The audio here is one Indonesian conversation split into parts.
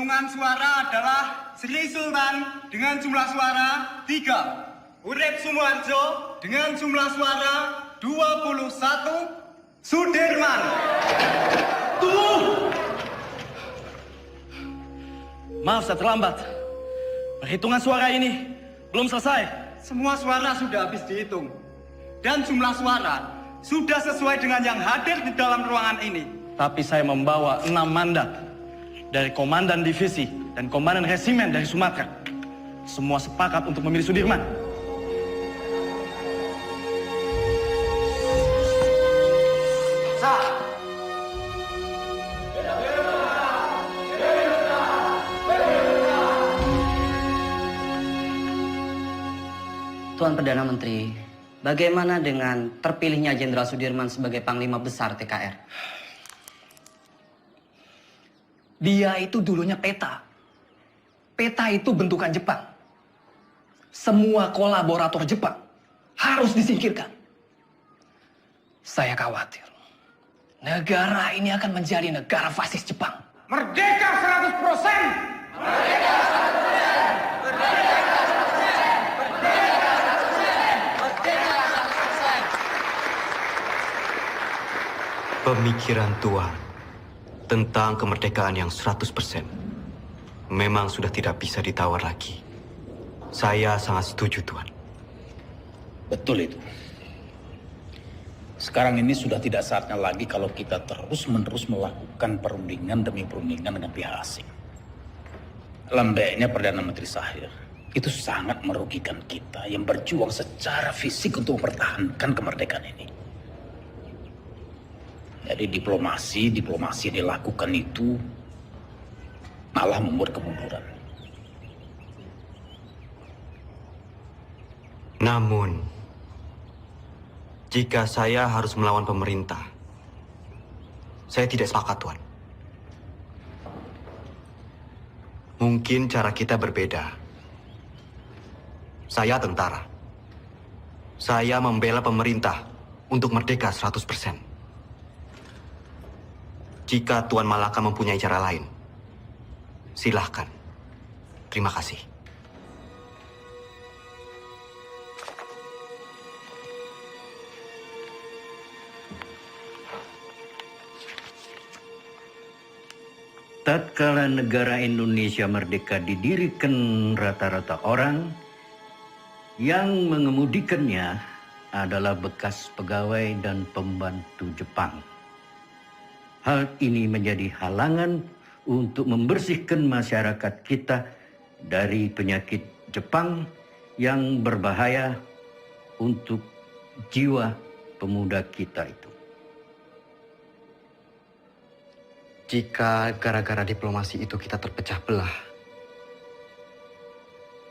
Hitungan suara adalah Sri Sultan dengan jumlah suara 3. Urip Sumoharjo dengan jumlah suara 21. Sudirman. Tunggu! Maaf saya terlambat. Perhitungan suara ini belum selesai. Semua suara sudah habis dihitung. Dan jumlah suara sudah sesuai dengan yang hadir di dalam ruangan ini. Tapi saya membawa 6 mandat dari komandan divisi dan komandan resimen dari Sumatera. Semua sepakat untuk memilih Sudirman. Tuan Perdana Menteri, bagaimana dengan terpilihnya Jenderal Sudirman sebagai Panglima Besar TKR? Dia itu dulunya peta. Peta itu bentukan Jepang. Semua kolaborator Jepang harus disingkirkan. Saya khawatir negara ini akan menjadi negara fasis Jepang. Merdeka 100%! Merdeka 100%! Merdeka 100%! Pemikiran Tuan tentang kemerdekaan yang 100% memang sudah tidak bisa ditawar lagi. Saya sangat setuju, Tuan. Betul itu. Sekarang ini sudah tidak saatnya lagi kalau kita terus-menerus melakukan perundingan demi perundingan dengan pihak asing. Lembeknya Perdana Menteri Shahir itu sangat merugikan kita yang berjuang secara fisik untuk mempertahankan kemerdekaan ini. Jadi diplomasi yang dilakukan itu malah membuat kemunduran. Namun, jika saya harus melawan pemerintah, saya tidak sepakat, Tuan. Mungkin cara kita berbeda. Saya tentara. Saya membela pemerintah untuk merdeka 100%. Jika Tuan Malaka mempunyai cara lain, silahkan. Terima kasih. Tatkala negara Indonesia merdeka didirikan rata-rata orang yang mengemudikannya adalah bekas pegawai dan pembantu Jepang. Hal ini menjadi halangan untuk membersihkan masyarakat kita dari penyakit Jepang yang berbahaya untuk jiwa pemuda kita itu. Jika gara-gara diplomasi itu kita terpecah belah,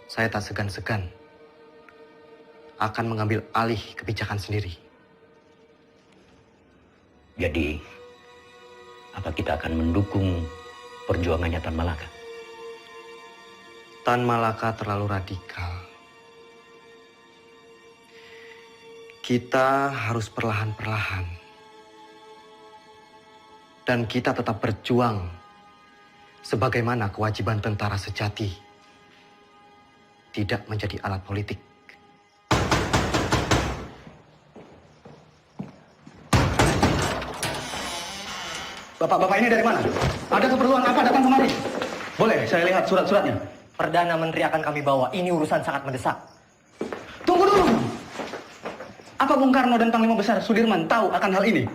saya tak segan-segan akan mengambil alih kebijakan sendiri. Jadi, apa kita akan mendukung perjuangannya Tan Malaka? Tan Malaka terlalu radikal. Kita harus perlahan-perlahan. Dan kita tetap berjuang sebagaimana kewajiban tentara sejati. Tidak menjadi alat politik. Bapak-bapak ini dari mana? Ada keperluan apa datang kemari? Boleh saya lihat surat-suratnya? Perdana Menteri akan kami bawa. Ini urusan sangat mendesak. Tunggu dulu! Apa Bung Karno dan Panglima Besar Sudirman tahu akan hal ini?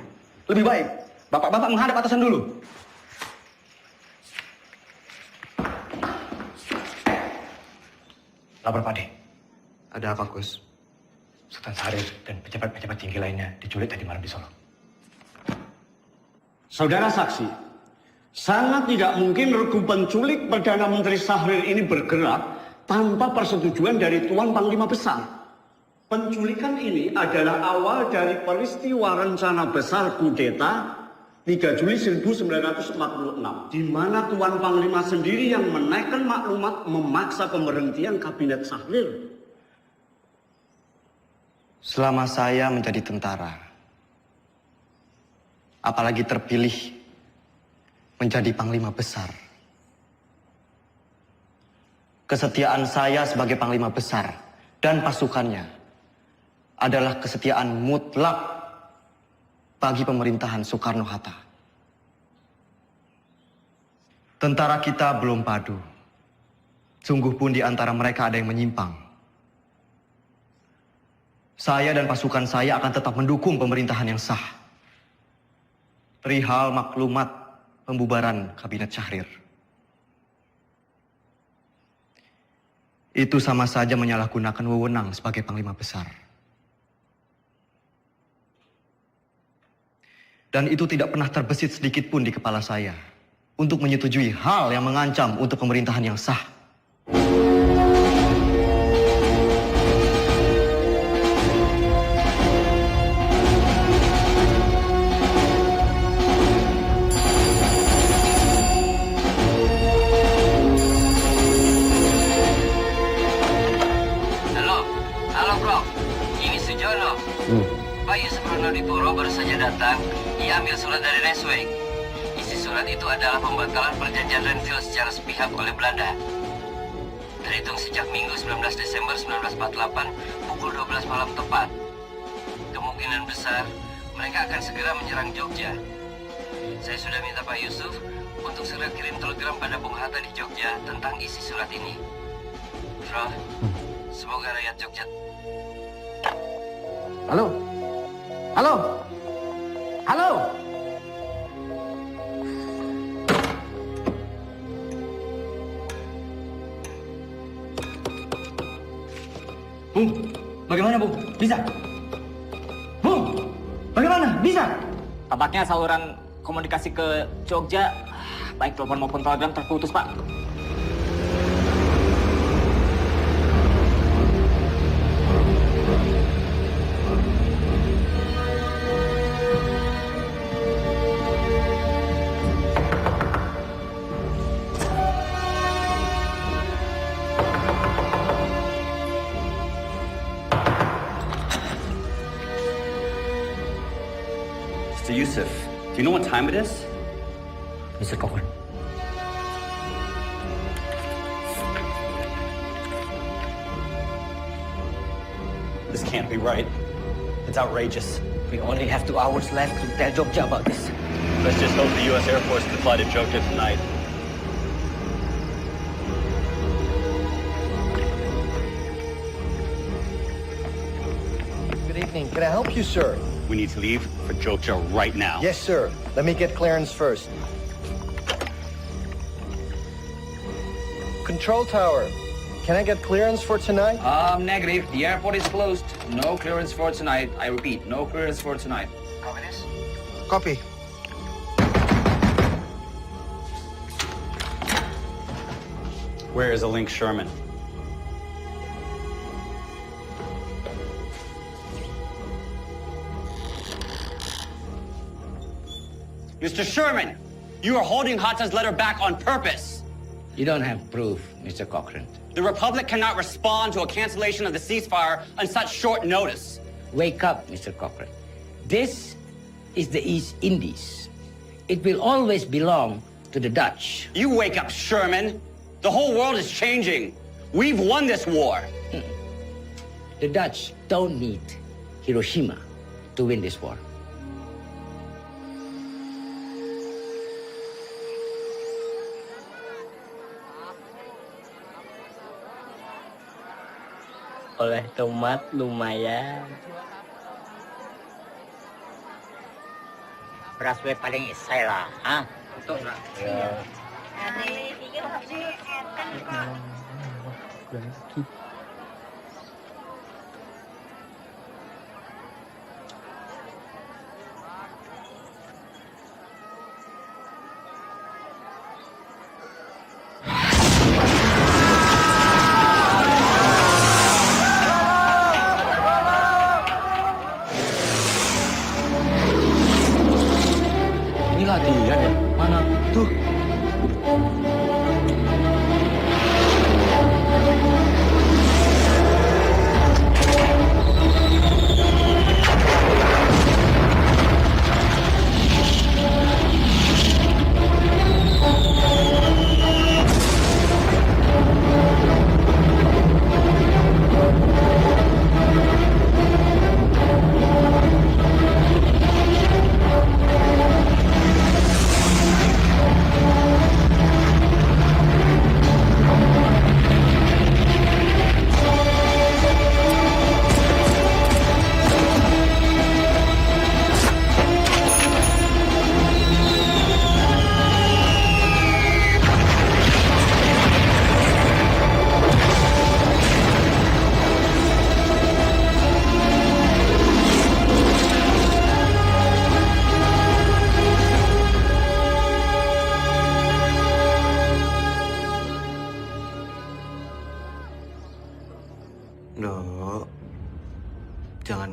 Lebih baik, bapak-bapak menghadap atasan dulu. Lapor Pade. Ada apa, Gus? Sultan Syahrir dan pejabat-pejabat tinggi lainnya diculik tadi malam di Solo. Saudara saksi, sangat tidak mungkin regu penculik Perdana Menteri Syahrir ini bergerak tanpa persetujuan dari Tuan Panglima Besar. Penculikan ini adalah awal dari peristiwa rencana besar kudeta 3 Juli 1946, di mana Tuan Panglima sendiri yang menaikkan maklumat memaksa pemberhentian kabinet Syahrir. Selama saya menjadi tentara, apalagi terpilih menjadi Panglima Besar, Kesetiaan saya sebagai Panglima Besar dan pasukannya adalah kesetiaan mutlak bagi pemerintahan Soekarno-Hatta. Tentara kita belum padu. Sungguh pun di antara mereka ada yang menyimpang. Saya dan pasukan saya akan tetap mendukung pemerintahan yang sah. Perihal maklumat pembubaran Kabinet Syahrir. Itu sama saja menyalahgunakan wewenang sebagai Panglima Besar. Dan itu tidak pernah terbesit sedikit pun di kepala saya untuk menyetujui hal yang mengancam untuk pemerintahan yang sah. Halo bro, ini Sujono. Pak Yusuf Pronodipuro baru saja datang. Ia ambil surat dari Resweg. Isi surat itu adalah pembatalan perjanjian Renville secara sepihak oleh Belanda. Terhitung sejak Minggu 19 Desember 1948 pukul 12 malam tepat. Kemungkinan besar mereka akan segera menyerang Jogja. Saya sudah minta Pak Yusuf untuk segera kirim telegram pada Bung Hatta di Jogja tentang isi surat ini. Bro, semoga rakyat Jogja. Halo? Halo? Halo? Bung, bagaimana Bung? Bisa? Bung, bagaimana? Bisa? Tampaknya saluran komunikasi ke Jogja, baik telepon maupun telegram terputus, Pak. Mr. Yusuf, do you know what time it is? Mr. Cochrane. This can't be right. It's outrageous. We only have 2 hours left to tell Jogja about this. Let's just hope the U.S. Air Force can fly to Jogja tonight. Good evening. Can I help you, sir? We need to leave for Jogja right now. Yes, sir. Let me get clearance first. Control tower. Can I get clearance for tonight? Negative. The airport is closed. No clearance for tonight. I repeat, no clearance for tonight. Copy. Where is a Link Sherman? Mr. Sherman, you are holding Hatta's letter back on purpose. You don't have proof, Mr. Cochrane. The Republic cannot respond to a cancellation of the ceasefire on such short notice. Wake up, Mr. Cochrane. This is the East Indies. It will always belong to the Dutch. You wake up, Sherman. The whole world is changing. We've won this war. The Dutch don't need Hiroshima to win this war. Oleh tomat lumayan. Beras gue paling isai lah, ah? Betul, Pak. Ini latihan ya? Mana? Tuh.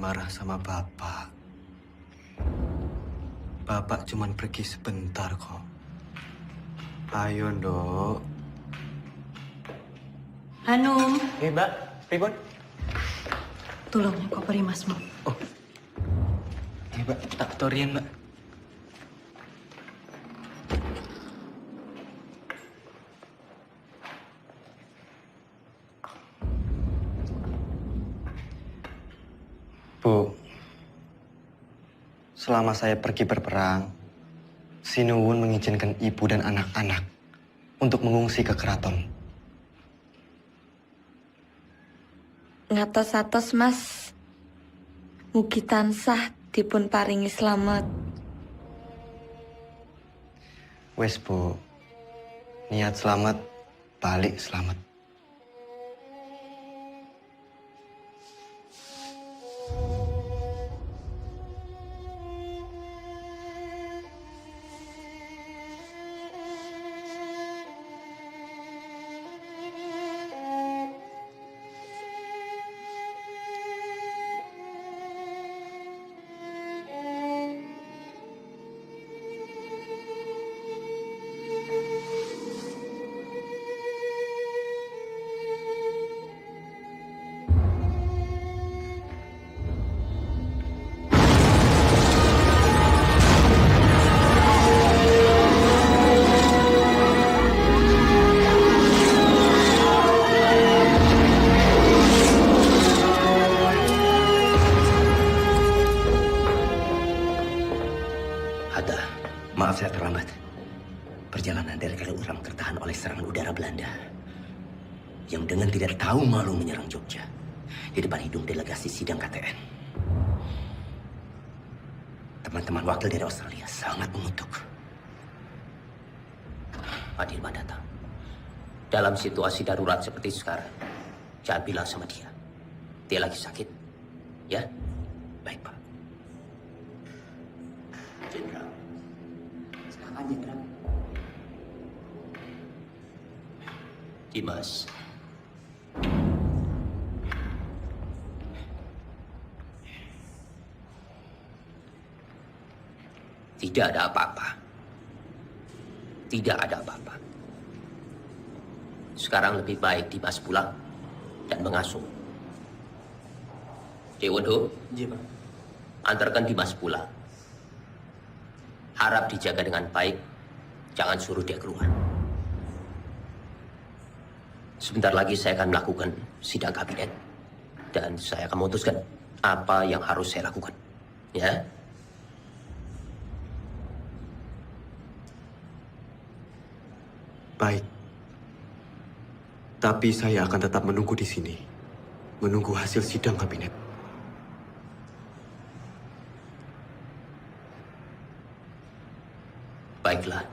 marah sama Bapak. Bapak cuman pergi sebentar kok. Ayo, Nduk. Hanum, Mbak, pripun? tolong koperi Masmu. Mbak, tak torian, Mbak. Bu, selama saya pergi berperang, Sinuwun mengizinkan ibu dan anak-anak untuk mengungsi ke keraton. Ngatos-atos Mas, mugi tansah dipun paringi slamet. Wes, Bu. Niat selamat, balik selamat. Hatta, maaf saya terlambat. Perjalanan dari Kaliurang tertahan oleh serangan udara Belanda yang dengan tidak tahu malu menyerang Jogja di depan hidung delegasi sidang KTN. Teman-teman wakil dari Australia sangat mengutuk. Pak Dirman datang. Dalam situasi darurat seperti sekarang, jangan bilang sama dia. Dia lagi sakit. Ya? Baik, Pak. Jenderal. Silakan, Jenderal. Dimas. Tidak ada apa-apa. Tidak ada apa-apa. Sekarang lebih baik Dimas pulang dan mengasuh. Dewondo, antarkan Dimas pulang. Harap dijaga dengan baik. Jangan suruh dia keluar. Sebentar lagi saya akan melakukan sidang kabinet. Dan saya akan memutuskan apa yang harus saya lakukan. Ya? Baik. Tapi saya akan tetap menunggu di sini. Menunggu hasil sidang kabinet. Baiklah.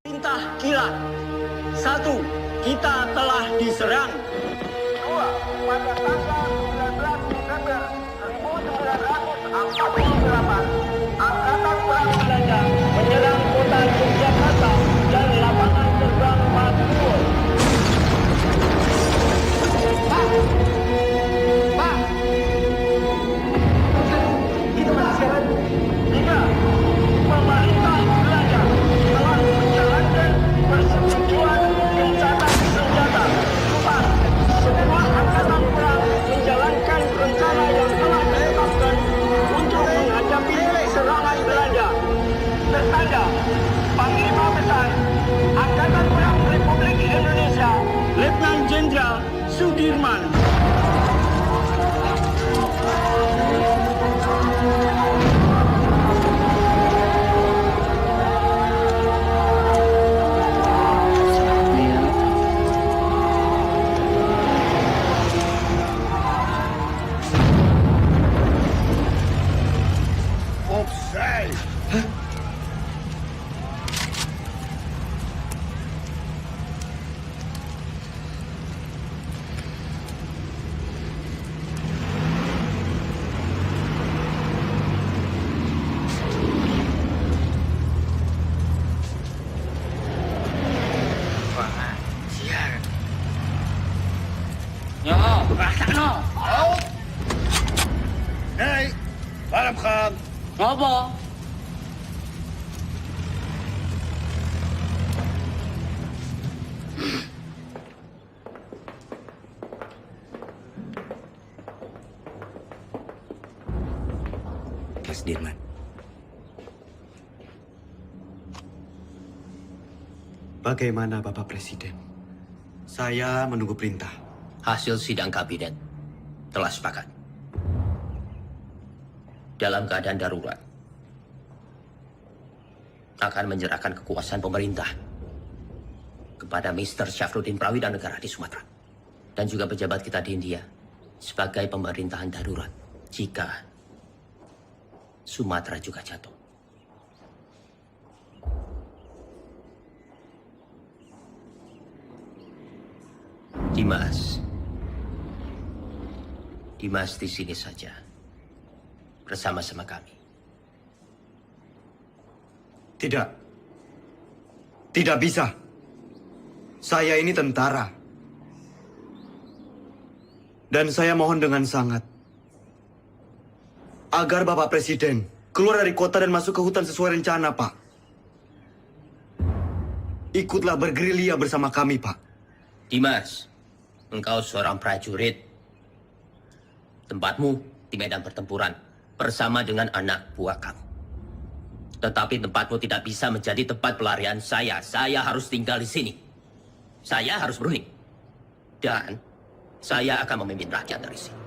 Perintah kilat. 1. Kita telah diserang. 2. Pada tanggal 19 Desember 1948, Angkatan Perang Belanda menyerang kota Yogyakarta dan lapangan terbang Matkul. Pak! Itu sekarang. 3. Pemerintah Belanda telah menjalankan persetujuan gencatan senjata. 4. Semua angkatan perang menjalankan rencana yang telah ditetapkan untuk menghadapi serangan Belanda. Tertanda, Panglima no? Hei, Baram Khan. Ngopo? Mas Dirman. Bagaimana Bapak Presiden? Saya menunggu perintah. Hasil sidang kabinet telah sepakat. Dalam keadaan darurat, akan menyerahkan kekuasaan pemerintah kepada Mr. Syafruddin Prawidanegara di Sumatera. Dan juga pejabat kita di India sebagai pemerintahan darurat jika Sumatera juga jatuh. Dimas di sini saja bersama-sama kami. Tidak. Tidak bisa. Saya ini tentara. Dan saya mohon dengan sangat agar Bapak Presiden keluar dari kota dan masuk ke hutan sesuai rencana, Pak. Ikutlah bergerilya bersama kami, Pak. Dimas, engkau seorang prajurit. Tempatmu di medan pertempuran bersama dengan anak buah kamu. Tetapi tempatmu tidak bisa menjadi tempat pelarian saya. Saya harus tinggal di sini. Saya harus berunding. Dan saya akan memimpin rakyat dari sini.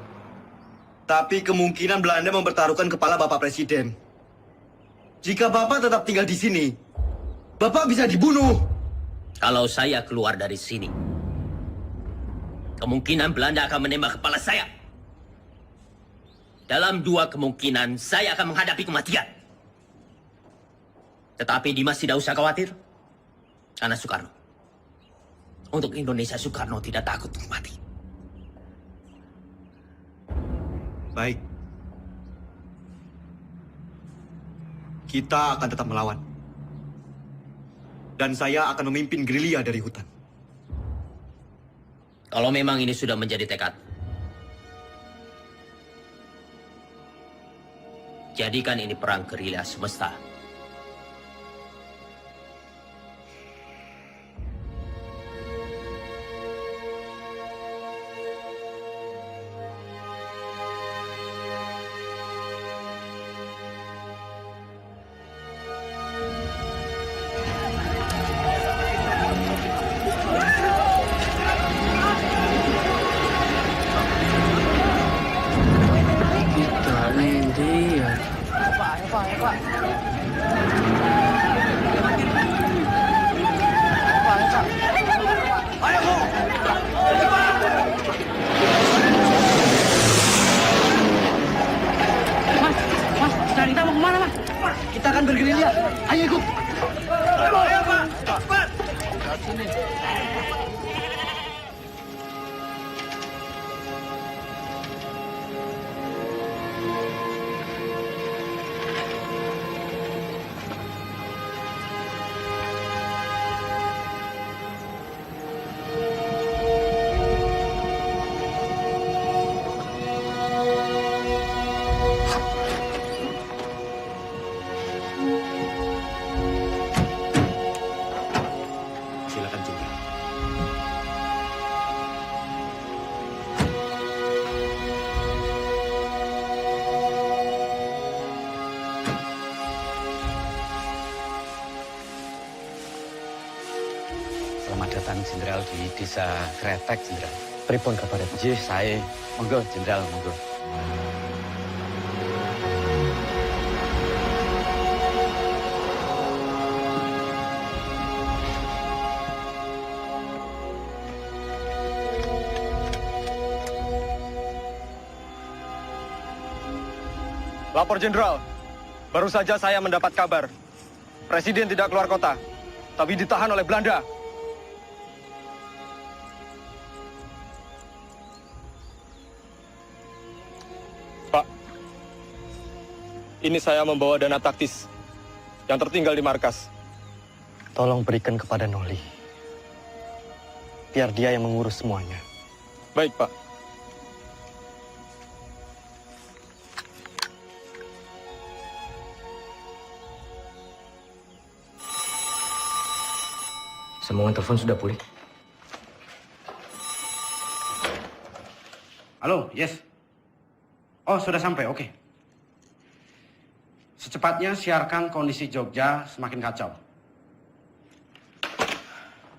Tapi kemungkinan Belanda mempertaruhkan kepala Bapak Presiden. Jika Bapak tetap tinggal di sini, Bapak bisa dibunuh. Kalau saya keluar dari sini, kemungkinan Belanda akan menembak kepala saya. Dalam dua kemungkinan, saya akan menghadapi kematian. Tetapi Dimas tidak usah khawatir. Karena Soekarno. Untuk Indonesia, Soekarno tidak takut untuk mati. Baik. Kita akan tetap melawan. Dan saya akan memimpin gerilya dari hutan. Kalau memang ini sudah menjadi tekad, jadikan ini perang gerilya semesta. Kita mau kemana, Mas? Kita akan bergerilya. Ayo ikut. Ayo, Pak. Cepat. Silakan, Jenderal. Selamat datang, Jenderal, di Desa Kretek, Jenderal. Pripun kabar? Jih, saya. Monggo, Jenderal, monggo. Lapor Jenderal, baru saja saya mendapat kabar. Presiden tidak keluar kota, tapi ditahan oleh Belanda. Pak, ini saya membawa dana taktis yang tertinggal di markas. Tolong berikan kepada Noli. Biar dia yang mengurus semuanya. Baik, Pak. Sambungan telepon sudah pulih. Halo, yes. Oh, sudah sampai, oke. Secepatnya siarkan kondisi Jogja semakin kacau.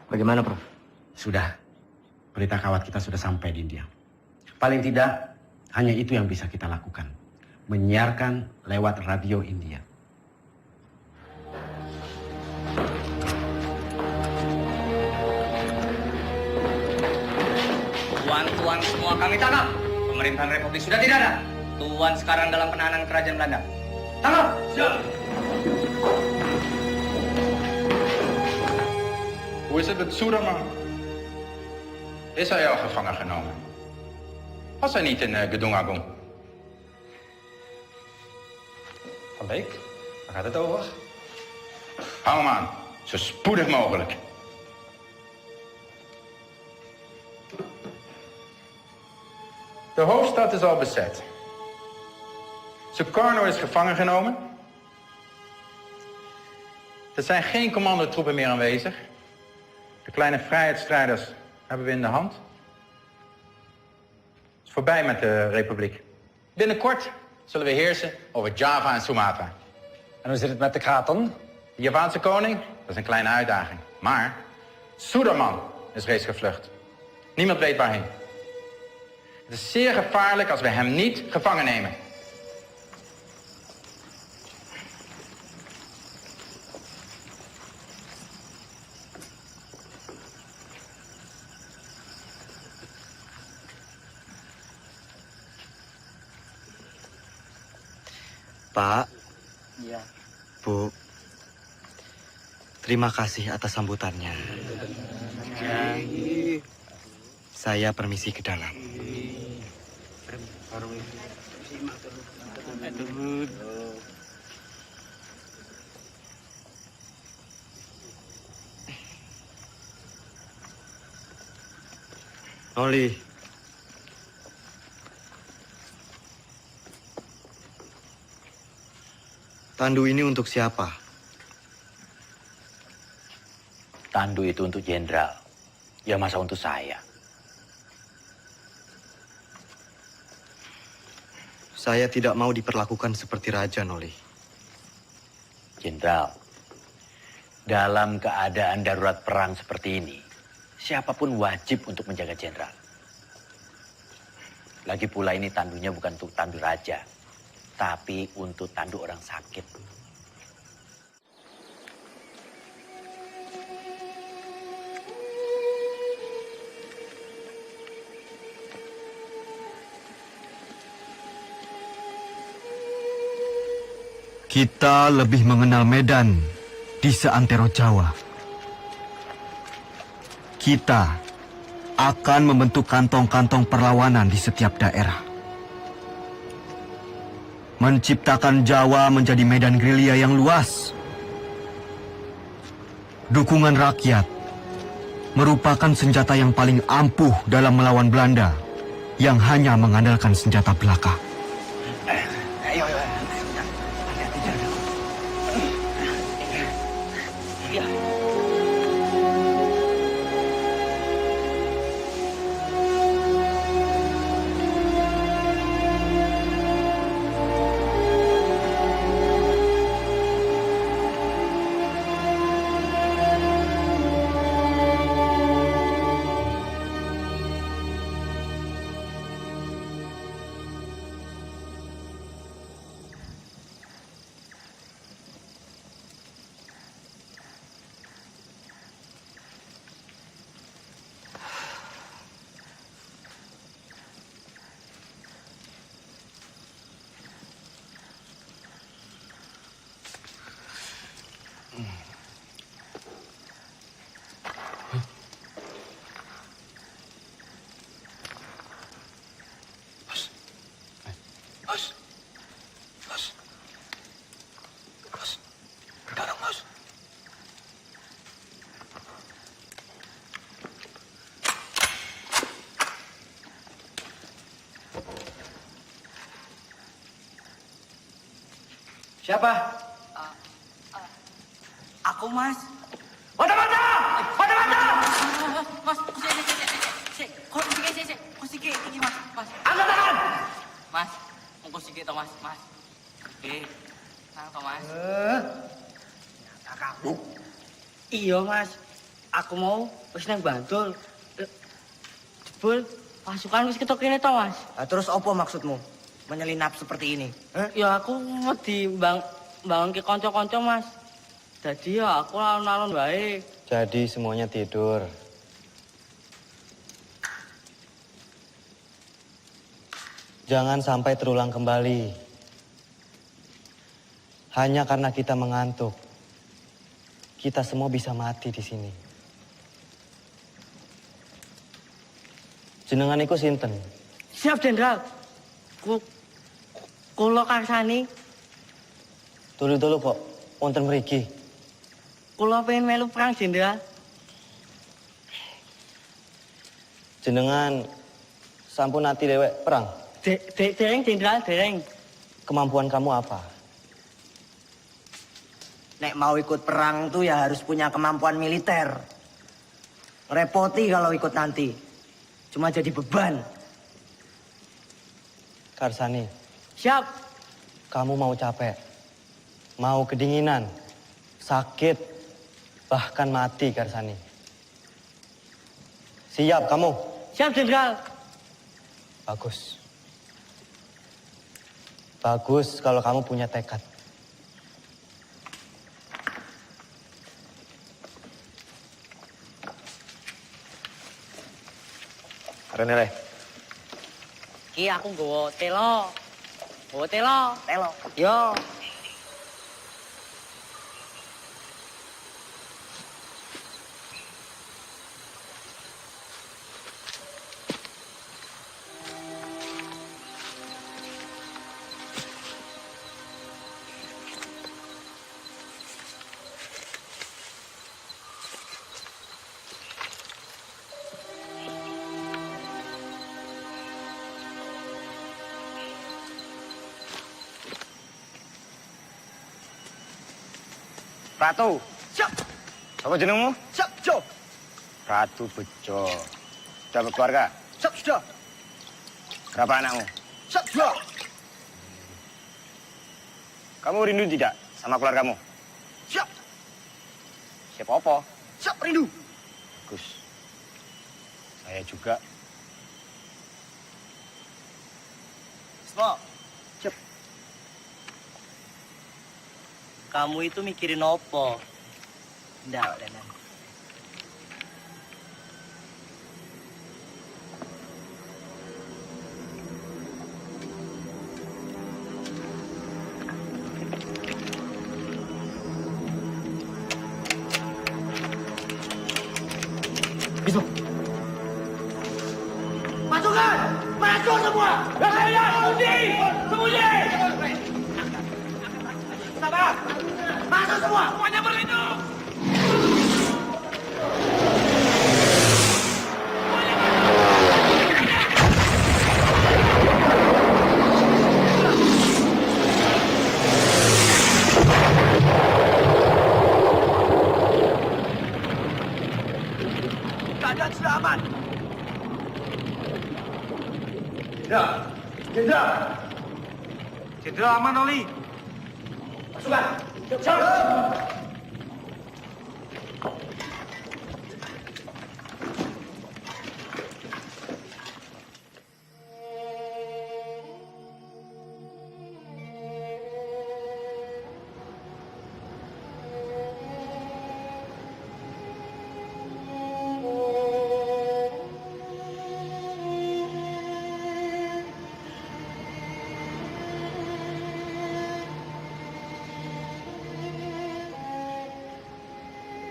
Bagaimana, Prof? Sudah. Berita kawat kita sudah sampai di India. Paling tidak, hanya itu yang bisa kita lakukan. Menyiarkan lewat radio India. Tuan-tuan semua kami tangkap. Pemerintahan Republik sudah tidak ada. Tuan sekarang dalam penahanan kerajaan Belanda. Tangkap! Siap! Hoe is het met Soederman? Is hij al gevangen genomen? Was hij niet in Gedung Agung? Van Beek, waar gaat het over? Hou hem aan, zo spoedig mogelijk. De hoofdstad is al bezet. Sukarno is gevangen genomen. Er zijn geen commandotroepen meer aanwezig. De kleine vrijheidsstrijders hebben we in de hand. Het is voorbij met de republiek. Binnenkort zullen we heersen over Java en Sumatra. En hoe zit het met de kraton? De Javaanse koning, dat is een kleine uitdaging. Maar Suderman is reeds gevlucht. Niemand weet waarheen. Het is zeer gevaarlijk als we hem niet gevangen nemen. Pak, Iya. Bu, terima kasih atas sambutannya. Saya permisi ke dalam. Noli, tandu ini untuk siapa? Tandu itu untuk jenderal. Ya masa untuk saya. Saya tidak mau diperlakukan seperti raja, Noli. Jenderal, dalam keadaan darurat perang seperti ini, siapapun wajib untuk menjaga jenderal. Lagi pula ini tandunya bukan untuk tandu raja, tapi untuk tandu orang sakit. Kita lebih mengenal Medan di seantero Jawa. Kita akan membentuk kantong-kantong perlawanan di setiap daerah. Menciptakan Jawa menjadi medan gerilya yang luas. Dukungan rakyat merupakan senjata yang paling ampuh dalam melawan Belanda yang hanya mengandalkan senjata belaka. Siapa? Aku, Mas. Mata-mata! Mata-mata! Iya, Mas. Aku mau wis nang Bantul. Jebul pasukan wis ketok kene to, Mas. Terus apa maksudmu? Menyelinap seperti ini? Ya aku wedi bangun ke kanca-kanca, Mas. Jadi ya aku alon-alon wae. Jadi semuanya tidur. Jangan sampai terulang kembali. Hanya karena kita mengantuk, kita semua bisa mati di sini. Jenengan iku sinten? Siap, Jenderal. Kula karsani. Dulu kok, wonten mriki. Kula pengen melu perang, Jenderal. Jenengan sampun ati dewek perang. Dereng, Jenderal, dereng. Kemampuan kamu apa? Nek mau ikut perang tuh ya harus punya kemampuan militer. Repoti kalau ikut nanti. Cuma jadi beban. Karsani. Siap. Kamu mau capek, mau kedinginan, sakit, bahkan mati, Karsani. Siap kamu? Siap, Jenderal. Bagus. Bagus kalau kamu punya tekad. Rene. Ki aku nggawa telo. Nggawa telo. Telo. Yo. Ratu. Siap. Apa jenengmu? Siap, Jo. Ratu Bejo. Sudah berkeluarga? Siap, sudah. Berapa anakmu? Siap, sudah. Kamu rindu tidak sama keluargamu? Siap. Siapa apa? Siap, rindu. Bagus. Saya juga. Semua. Siap. Kamu itu mikirin apa? Ndak, Rene. Bismo. Pasukan! Maju semua! Sembunyi! Sembunyi! Sabar! Masuk semua! Semuanya berlindung! Keadaan sudah aman. Jenderal. Jenderal aman, Oli. Pasukan! Siap!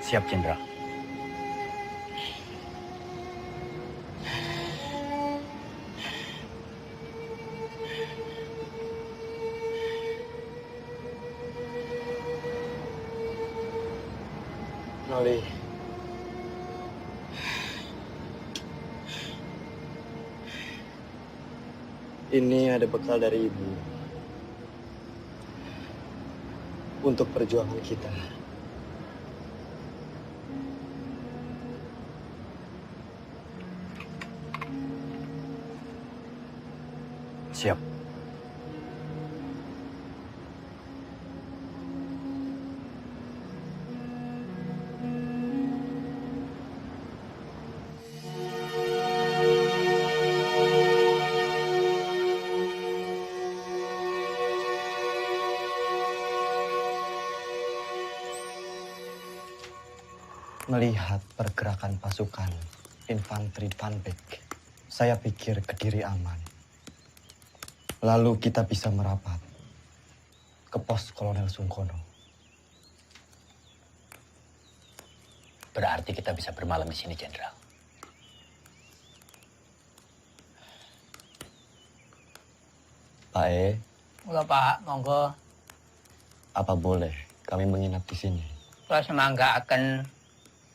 Siap, Jenderal. Noli. Ini ada bekal dari Ibu. Untuk perjuangan kita. Siap. Melihat pergerakan pasukan infanteri Van Beek, saya pikir Kediri aman. Lalu kita bisa merapat ke pos Kolonel Sungkono. Berarti kita bisa bermalam di sini, Jenderal. Pak E, Enggak, Pak. Monggo. apa boleh kami menginap di sini? Kula semangga akan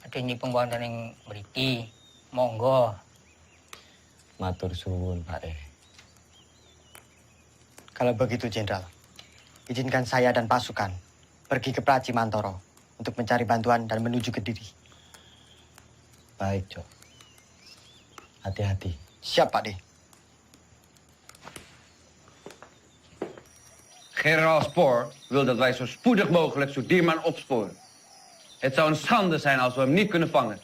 adanya pembuatan yang mriki. Monggo. Matur suwun, Pak E. Kalau begitu, Jenderal, izinkan saya dan pasukan pergi ke Praci Mantoro untuk mencari bantuan dan menuju Kediri. Baik, Cok. Hati-hati. Siap, Pak D. Generaal Spoor wil dat wij zo spoedig mogelijk Sudirman opsporen. Het zou een schande zijn als we hem niet kunnen vangen.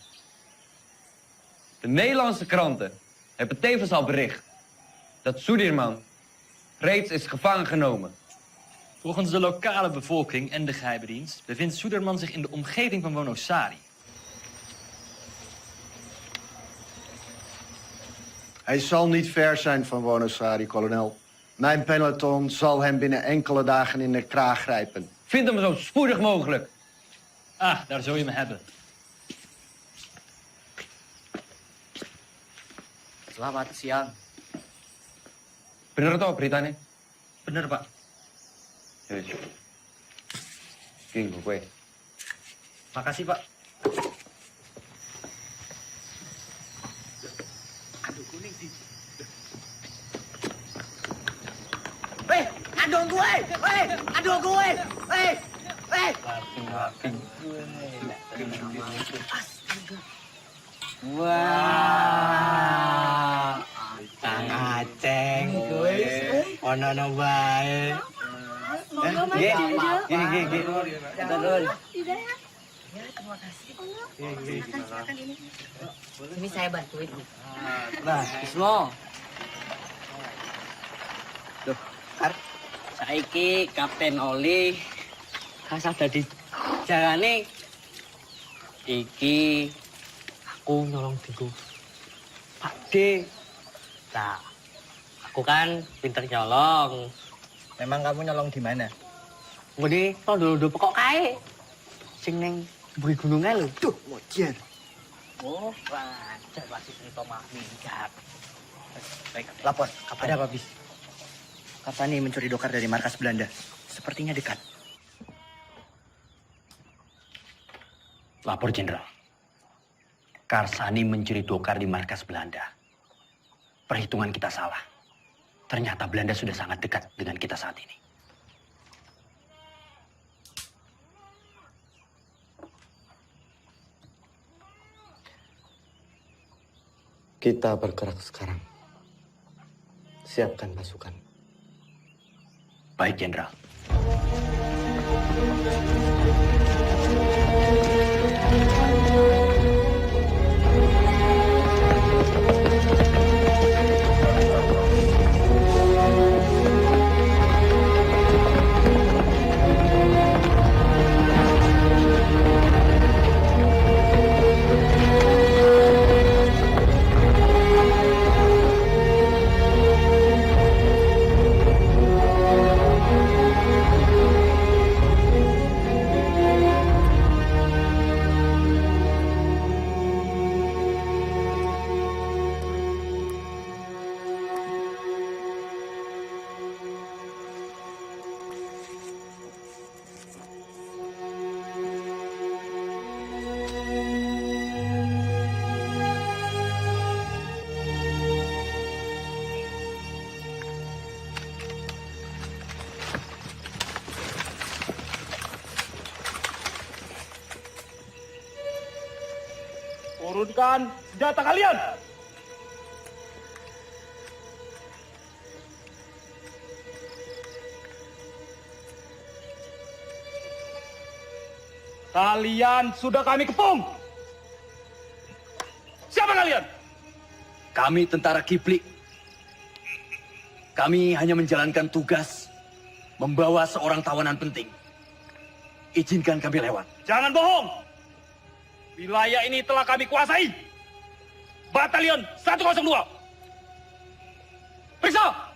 De Nederlandse kranten hebben tevens al bericht dat Sudirman reeds is gevangen genomen. Volgens de lokale bevolking en de geheime dienst bevindt Suderman zich in de omgeving van Wonosari. Hij zal niet ver zijn van Wonosari, kolonel. Mijn peloton zal hem binnen enkele dagen in de kraag grijpen. Vind hem zo spoedig mogelijk. Ah, daar zul je me hebben. Selamat siang. Bener toh beritanya? Bener, Pak. Ya, King, gue. Makasih, Pak. Weh, aduh gue! Weh, aduh gue! Weh, weh! Wah, Kang Aceng gue. Ono bae. Gini. Turun. Ini saya bantuin. Nah, Ismo. Duh, saiki Kapten Oli kasah dadi jalane iki aku nyolong diku Pak D. Nah, aku kan pinter nyolong. Memang kamu nyolong di mana? Ngene, tondo-tondo pokok kae. Sing ning buri gunungan lho. Duh, mojer. Oh, wajar masih cerita mah minggat. Baik, lapor. Ada apa, Bis? Karsani mencuri dokar dari markas Belanda. Sepertinya dekat. Lapor, Jenderal. Karsani mencuri dokar di markas Belanda. Perhitungan kita salah. Ternyata Belanda sudah sangat dekat dengan kita saat ini. Kita bergerak sekarang. Siapkan pasukan. Baik, Jenderal. Turunkan senjata kalian! Kalian sudah kami kepung! Siapa kalian? Kami tentara Kiplik. Kami hanya menjalankan tugas membawa seorang tawanan penting. Izinkan kami lewat. Jangan bohong! Wilayah ini telah kami kuasai. Batalion 102. Periksa!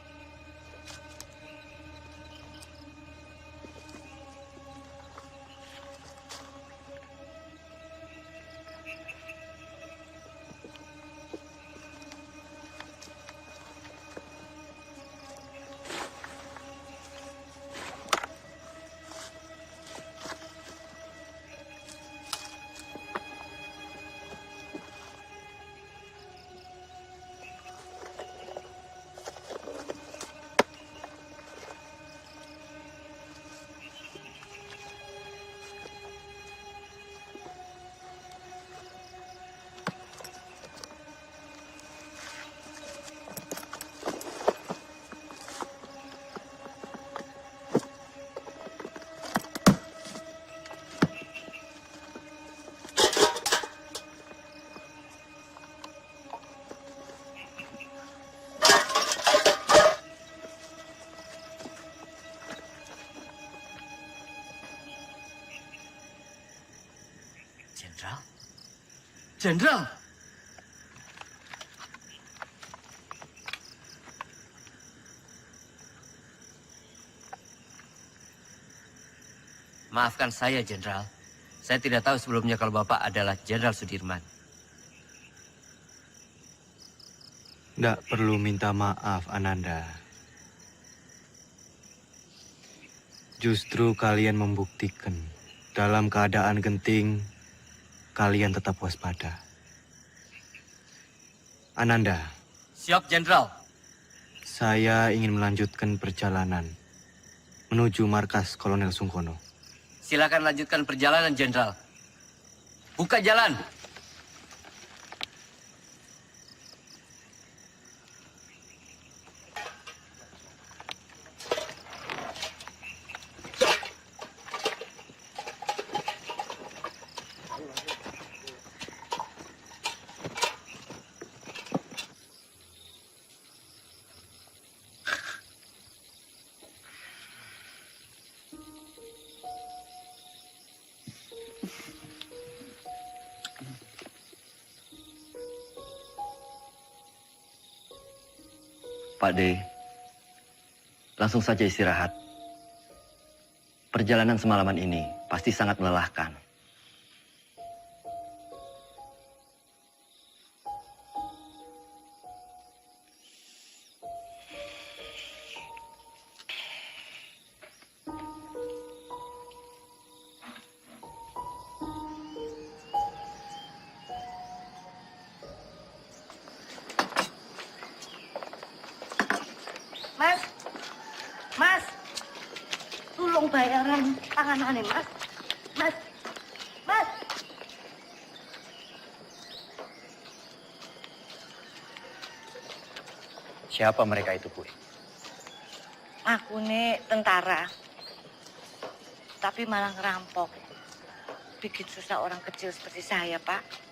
Jenderal? Jenderal! Maafkan saya, Jenderal. Saya tidak tahu sebelumnya kalau Bapak adalah Jenderal Sudirman. Tidak perlu minta maaf, Ananda. Justru kalian membuktikan dalam keadaan genting, kalian tetap waspada. Ananda. Siap, Jenderal. Saya ingin melanjutkan perjalanan menuju markas Kolonel Sungkono. Silakan lanjutkan perjalanan, Jenderal. Buka jalan. Pak D, langsung saja istirahat. Perjalanan semalaman ini pasti sangat melelahkan. Mas, tolong bayaran tanganane, Mas. Mas. Siapa mereka itu, Bu? Aku nih tentara, tapi malah ngerampok. Bikin susah orang kecil seperti saya, Pak.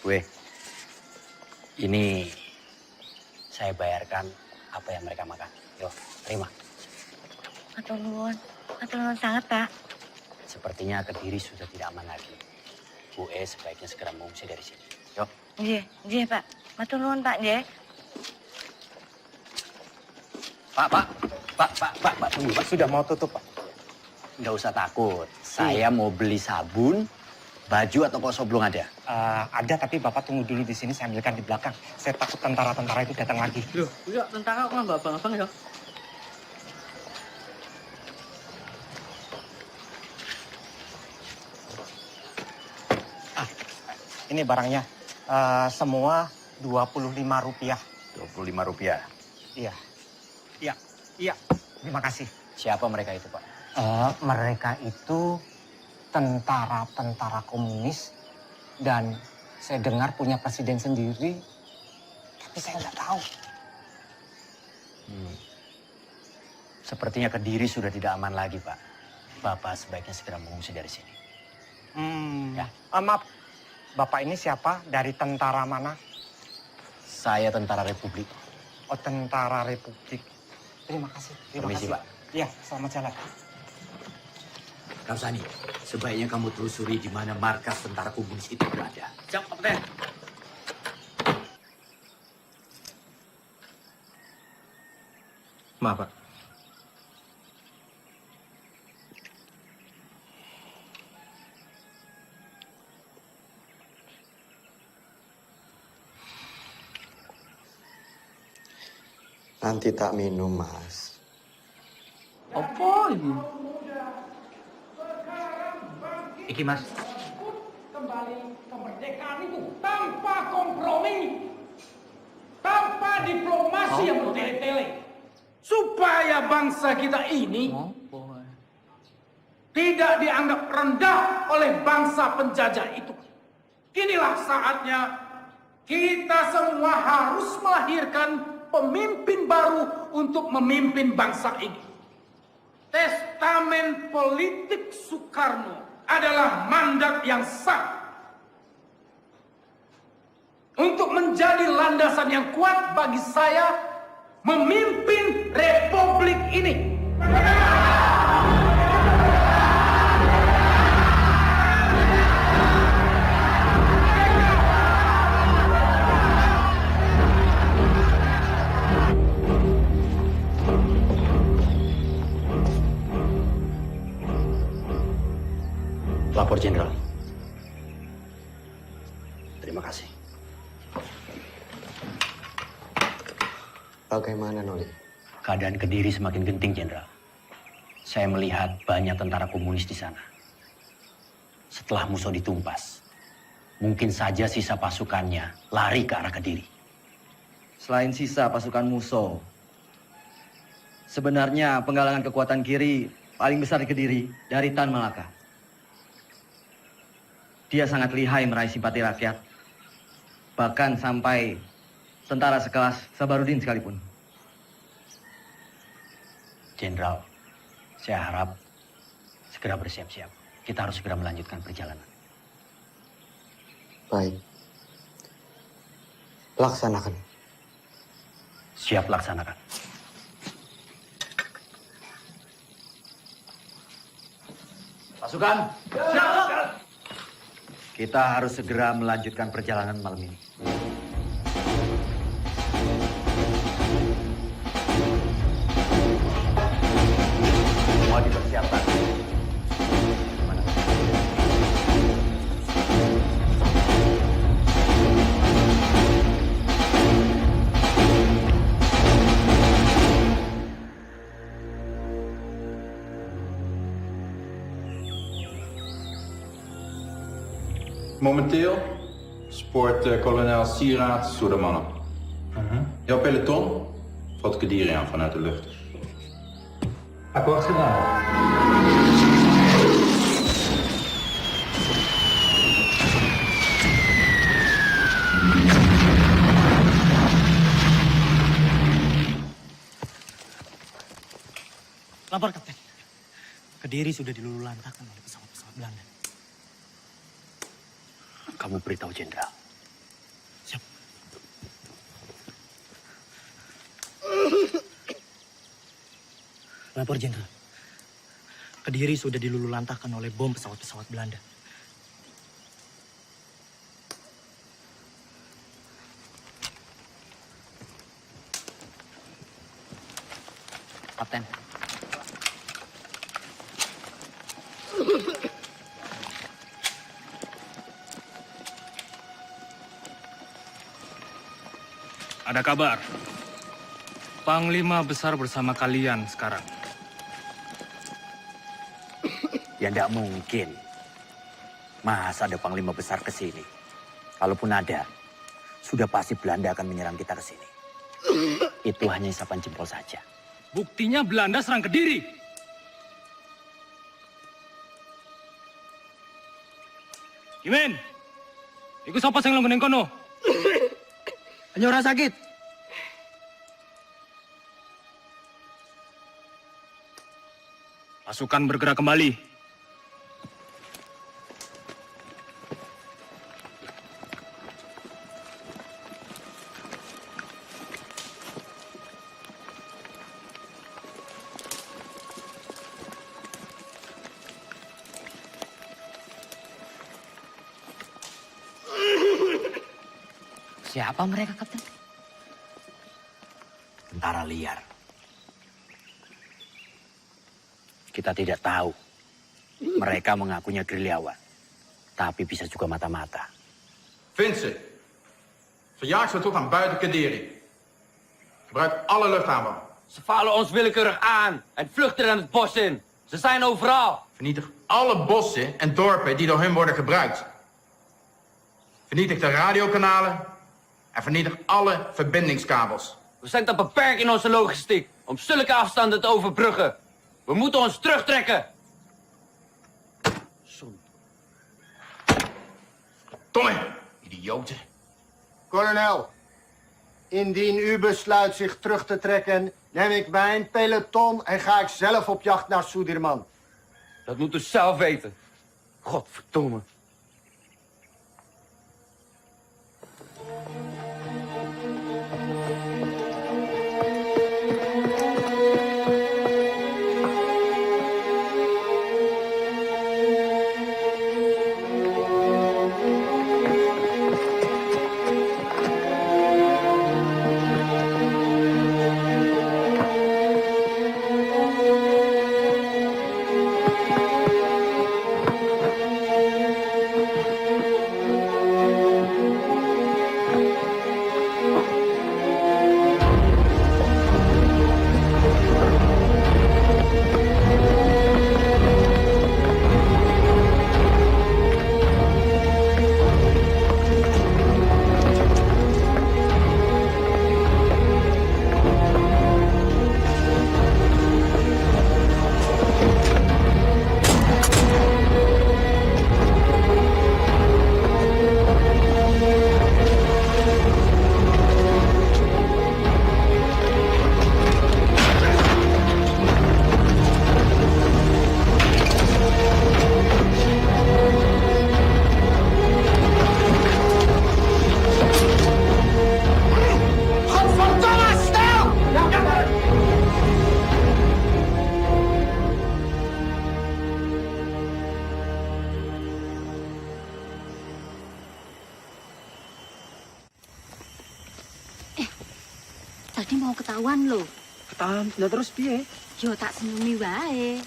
Gue, ini saya bayarkan apa yang mereka makan. Yo, terima. Matur nuwun sangat, Pak. Sepertinya Kediri sudah tidak aman lagi. Bu sebaiknya segera mengungsi dari sini. Yo. Nggih, Pak. Matur nuwun, Pak, nggih. Pak, tunggu, Pak. Sudah mau tutup, Pak. Nggak usah takut. Saya mau beli sabun, baju atau kosong belum ada? Ada, tapi Bapak tunggu dulu di sini, saya ambilkan di belakang. Saya takut tentara-tentara itu datang lagi. Loh, enggak, tentara kok nggak abang-abang ya? Ini barangnya. Semua Rp25. Rp25? Iya. Terima kasih. Siapa mereka itu, Pak? Mereka itu tentara-tentara komunis dan saya dengar punya presiden sendiri, tapi saya nggak tahu. Sepertinya Kediri sudah tidak aman lagi, Pak. Bapak sebaiknya segera mengungsi dari sini. Ya. Maaf, Bapak ini siapa? Dari tentara mana? Saya tentara Republik. tentara Republik. Terima kasih. Permisi, Pak. Ya, selamat jalan. Karsani, sebaiknya kamu telusuri di mana markas tentara komunis itu berada. Siap, Kapten. Maaf, Pak. Nanti tak minum, Mas. Apa ini? Iki, Mas. Kembali kemerdekaan itu tanpa kompromi, tanpa diplomasi yang bertele-tele, supaya bangsa kita ini tidak dianggap rendah oleh bangsa penjajah itu. Inilah saatnya kita semua harus melahirkan pemimpin baru untuk memimpin bangsa ini. Testamen politik Soekarno adalah mandat yang sah untuk menjadi landasan yang kuat bagi saya memimpin republik ini. Lapor Jenderal. Terima kasih. Bagaimana, Noli? Keadaan Kediri semakin genting, Jenderal. Saya melihat banyak tentara komunis di sana. Setelah Musso ditumpas, mungkin saja sisa pasukannya lari ke arah Kediri. Selain sisa pasukan Musso, sebenarnya penggalangan kekuatan kiri paling besar di Kediri dari Tan Malaka. Dia sangat lihai meraih simpati rakyat, bahkan sampai tentara sekelas Sabarudin sekalipun. Jenderal, saya harap segera bersiap-siap. Kita harus segera melanjutkan perjalanan. Baik. Laksanakan. Siap laksanakan. Pasukan, kita harus segera melanjutkan perjalanan malam ini. Semua dipersiapkan. Momenteel spoort kolonel Sieraad door de mannen. Jouw peloton valt Kediri aan vanuit de lucht. Akkoord gedaan. Lapor, Kapten. Kediri sudah dilululantakkan oleh pesawat-pesawat Belanda. Kamu beritahu Jenderal. Siap. Lapor, Jenderal. Kediri sudah dilululantakkan oleh bom pesawat-pesawat Belanda. Kapten. Ada kabar. Panglima besar bersama kalian sekarang. Ya tidak mungkin. Masa ada panglima besar ke sini? Kalaupun ada, sudah pasti Belanda akan menyerang kita ke sini. Itu hanya isapan jempol saja. Buktinya Belanda serang Kediri. Imen, ikut siapa yang lo kono? Hanya orang sakit. Pasukan bergerak kembali. Siapa mereka, Kapten? Tentara liar. Kita tidak tahu. Mereka mengakunya gerilyawan. Tapi bisa juga mata-mata. Vind ze. Verjaag ze tot aan buiten Kaderi. Gebruik alle luchthaven. Ze vallen ons willekeurig aan en vluchten dan het bos in. Ze zijn overal. Vernietig alle bossen en dorpen die door hun worden gebruikt. Vernietig de radiokanalen en vernietig alle verbindingskabels. We zijn te beperkt in onze logistiek om zulke afstanden te overbruggen. We moeten ons terugtrekken. Tomme, idioten. Kolonel, indien u besluit zich terug te trekken, neem ik mijn peloton en ga ik zelf op jacht naar Sudirman. Dat moet u zelf weten. Godverdomme. Tadi mau ketahuan loh. Ketahuan, lah terus piye? Yo tak senemi wae.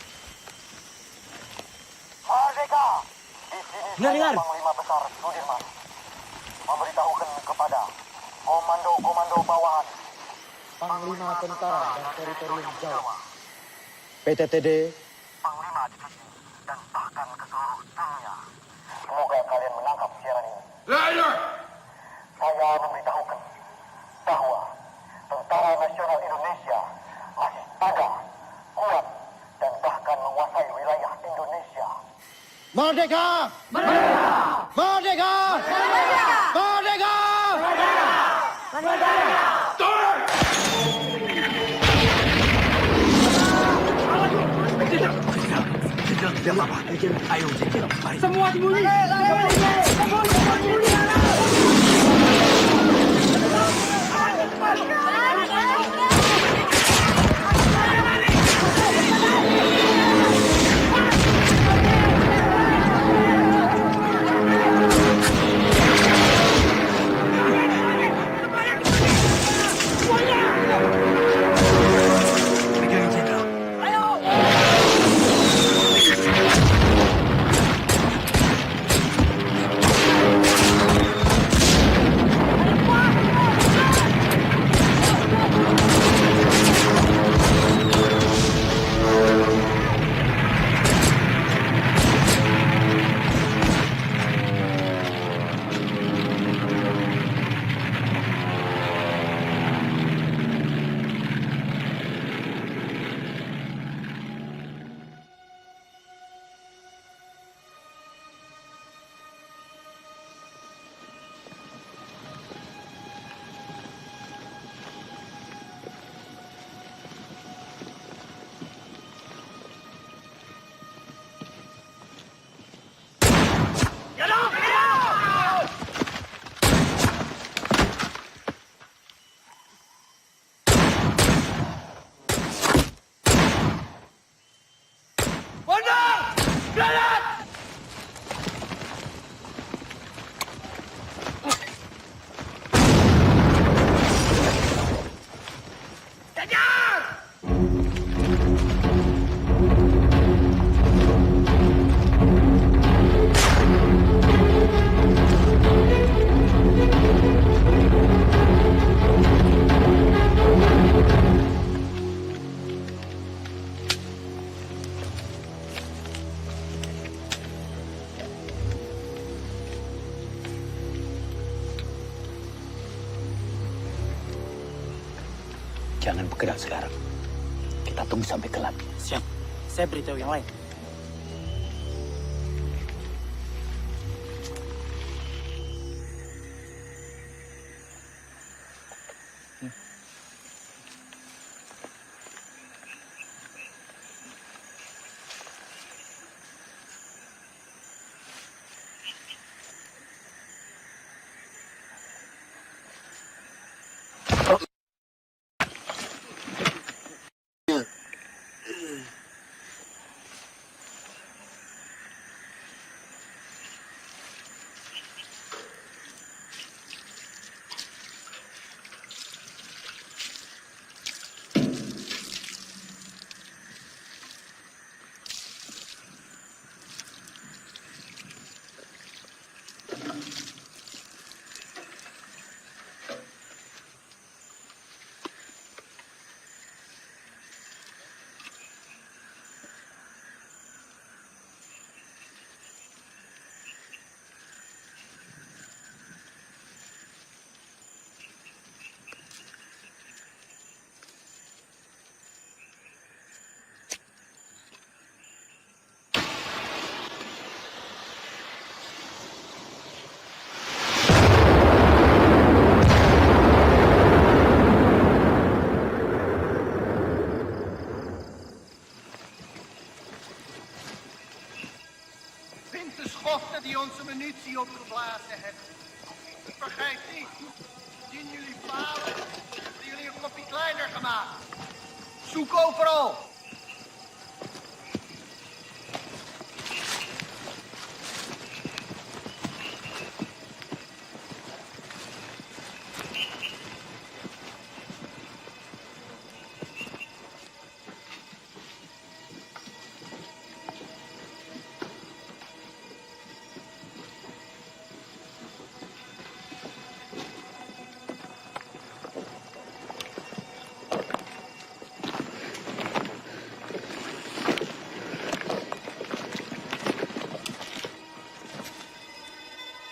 Merdeka! Di sini Dengar. Panglima Besar Sudirman memberitahukan kepada komando-komando bawahan Panglima Tentara dan Teritorium Jawa, PTTD, Panglima Divisi, dan bahkan ke seluruh dunia. Semoga kalian menangkap siaran ini. Luister! Saya memberitahukan bahwa Tentara Nasional Indonesia masih ada, kuat, dan bahkan menguasai wilayah Indonesia. Merdeka! Merdeka! Merdeka! Merdeka! Merdeka! Semua sembunyi! Jangan bergerak sekarang. Kita tunggu sampai gelap. Siap. Saya beritahu yang lain. De schoften die onze munitie opgeblazen hebben. Vergeet niet, indien jullie falen, hebben jullie een kopje kleiner gemaakt. Zoek overal.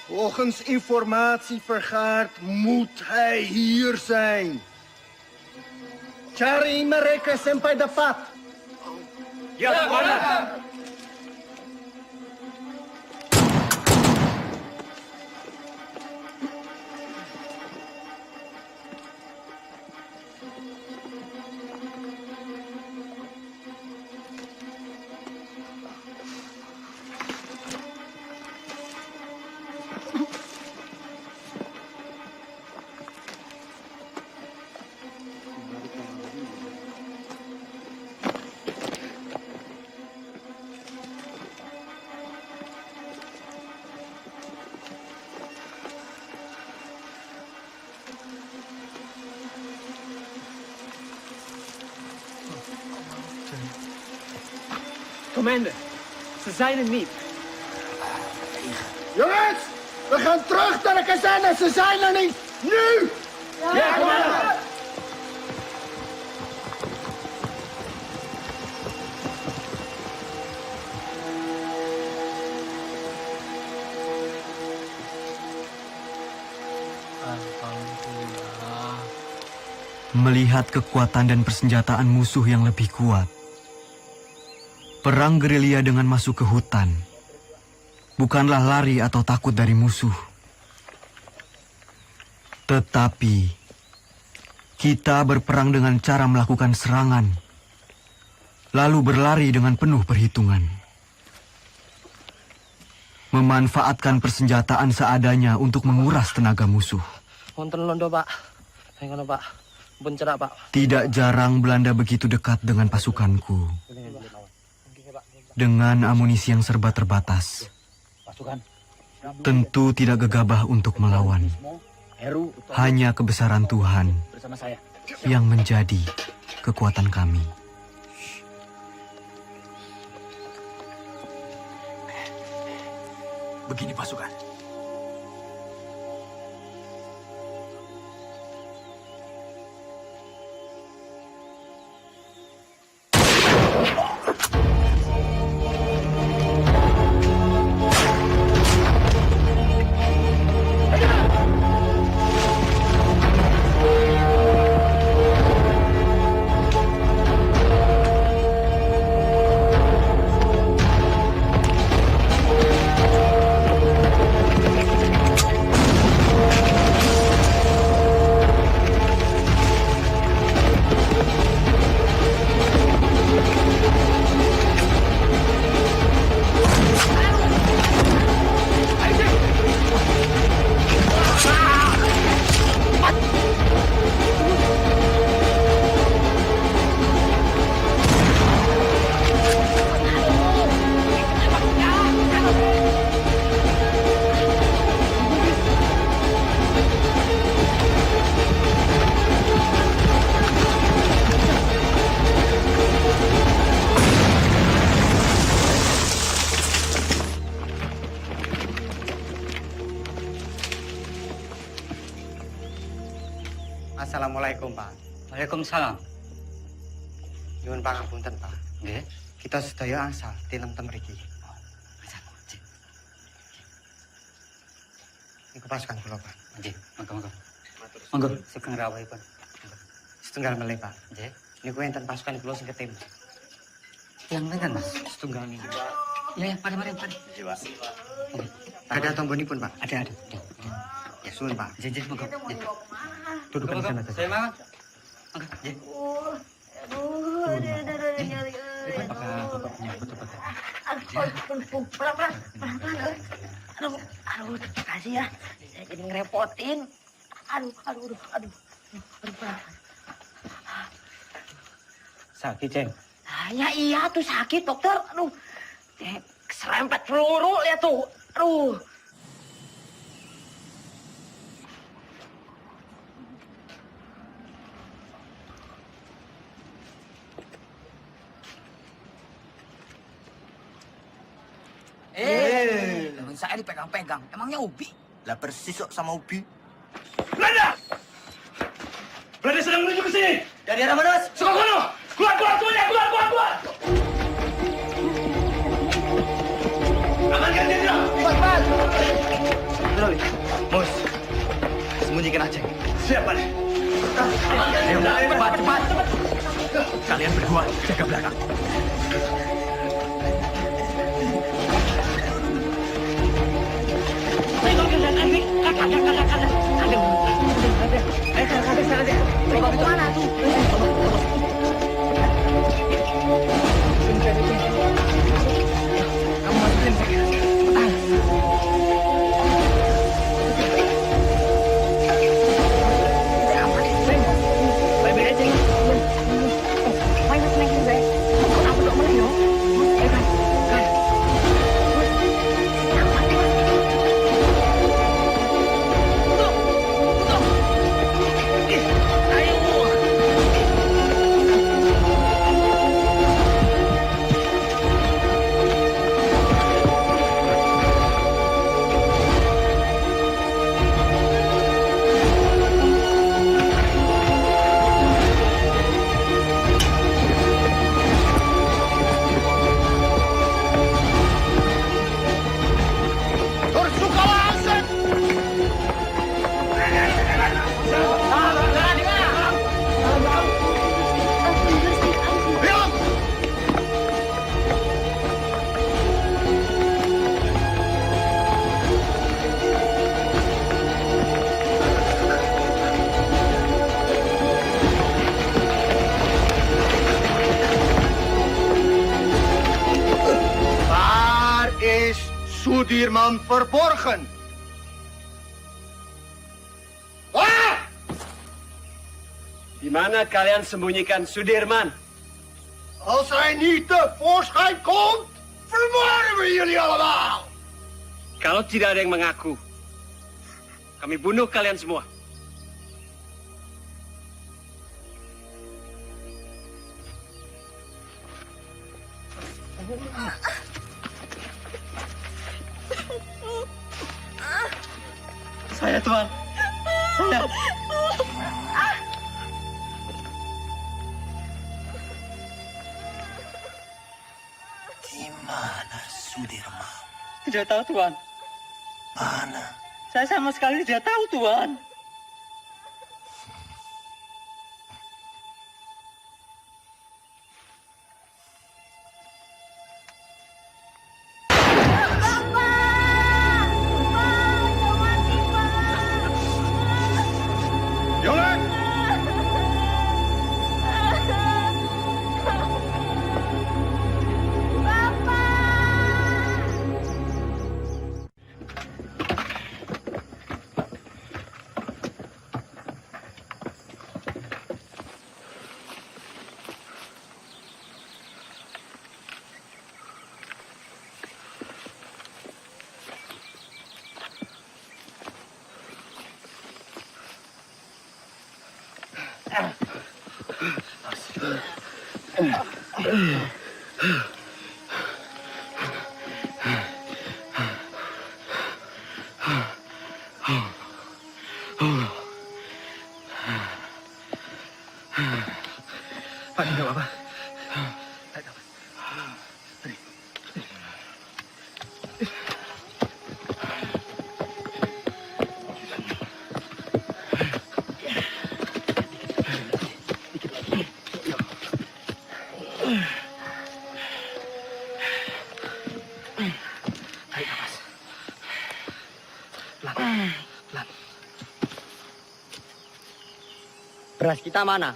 Volgens informatie vergaard moet hij hier zijn. Cari mereka sampai dapat. Ya, Komandan. Commander, ze zijn er niet. Jongens, we gaan terug naar de kazerne. Ze zijn er niet. Nu! Ja, commander! Melihat kekuatan dan persenjataan musuh yang lebih kuat, perang gerilya dengan masuk ke hutan bukanlah lari atau takut dari musuh. Tetapi kita berperang dengan cara melakukan serangan, lalu berlari dengan penuh perhitungan. Memanfaatkan persenjataan seadanya untuk menguras tenaga musuh. Wonten londo, Pak. Hengono, Pak. Bencerak, Pak. Tidak jarang Belanda begitu dekat dengan pasukanku. Dengan amunisi yang serba terbatas, tentu tidak gegabah untuk melawan. Hanya kebesaran Tuhan yang menjadi kekuatan kami. Begini pasukan. Assalamualaikum, Pak. Waalaikumsalam. Nyuwun pangapunten, Pak. Nggih. Kita sedaya angsal tinem-tem mriki. Niku pasukan kula, Pak. Nggih, monggo. Monggo, sugeng rawuhipun. Setunggal melih, Pak. Nggih. Niku enten pasukan kula sing ketim. Yang pinten, Mas? Setunggal niku. Ya, mari. Iya, Pak. Ada tombonipun, Pak. Ada. Ya, suwun, Pak. Nggih, monggo. Duduk di sana. Saya mau. Monggo, nggih. Aduh, kasih ya. Saya jadi ngerepotin. Aduh. Sakit, Ceng. Ya iya tuh sakit, dokter. Aduh, keserempet peluru lihat tuh. Aduh. Temen saya dipegang-pegang. Emangnya Ubi? Lah persis kok sama Ubi. Belanda! Belanda sedang menuju ke sini. Dari arah mana, Mas? Sono! Keluar semuanya! Keluar! Amankan jenderal! Cepat! Mus, sembunyikan aja. Siap, Pak. Ayo, cepat. Kalian berdua jaga belakang. Sudirman verborgen? Waar? Di mana kalian sembunyikan Sudirman? Als hij niet tevoorschijn komt, vermoorden we jullie allemaal. Kalau tidak ada yang mengaku, kami bunuh kalian semua. Saya, Tuan. Saya. Di mana Sudirman? Tidak tahu, Tuan. Mana? Saya sama sekali tidak tahu, Tuan. Tarik nafas. Pelan. Pelan. Beras kita mana?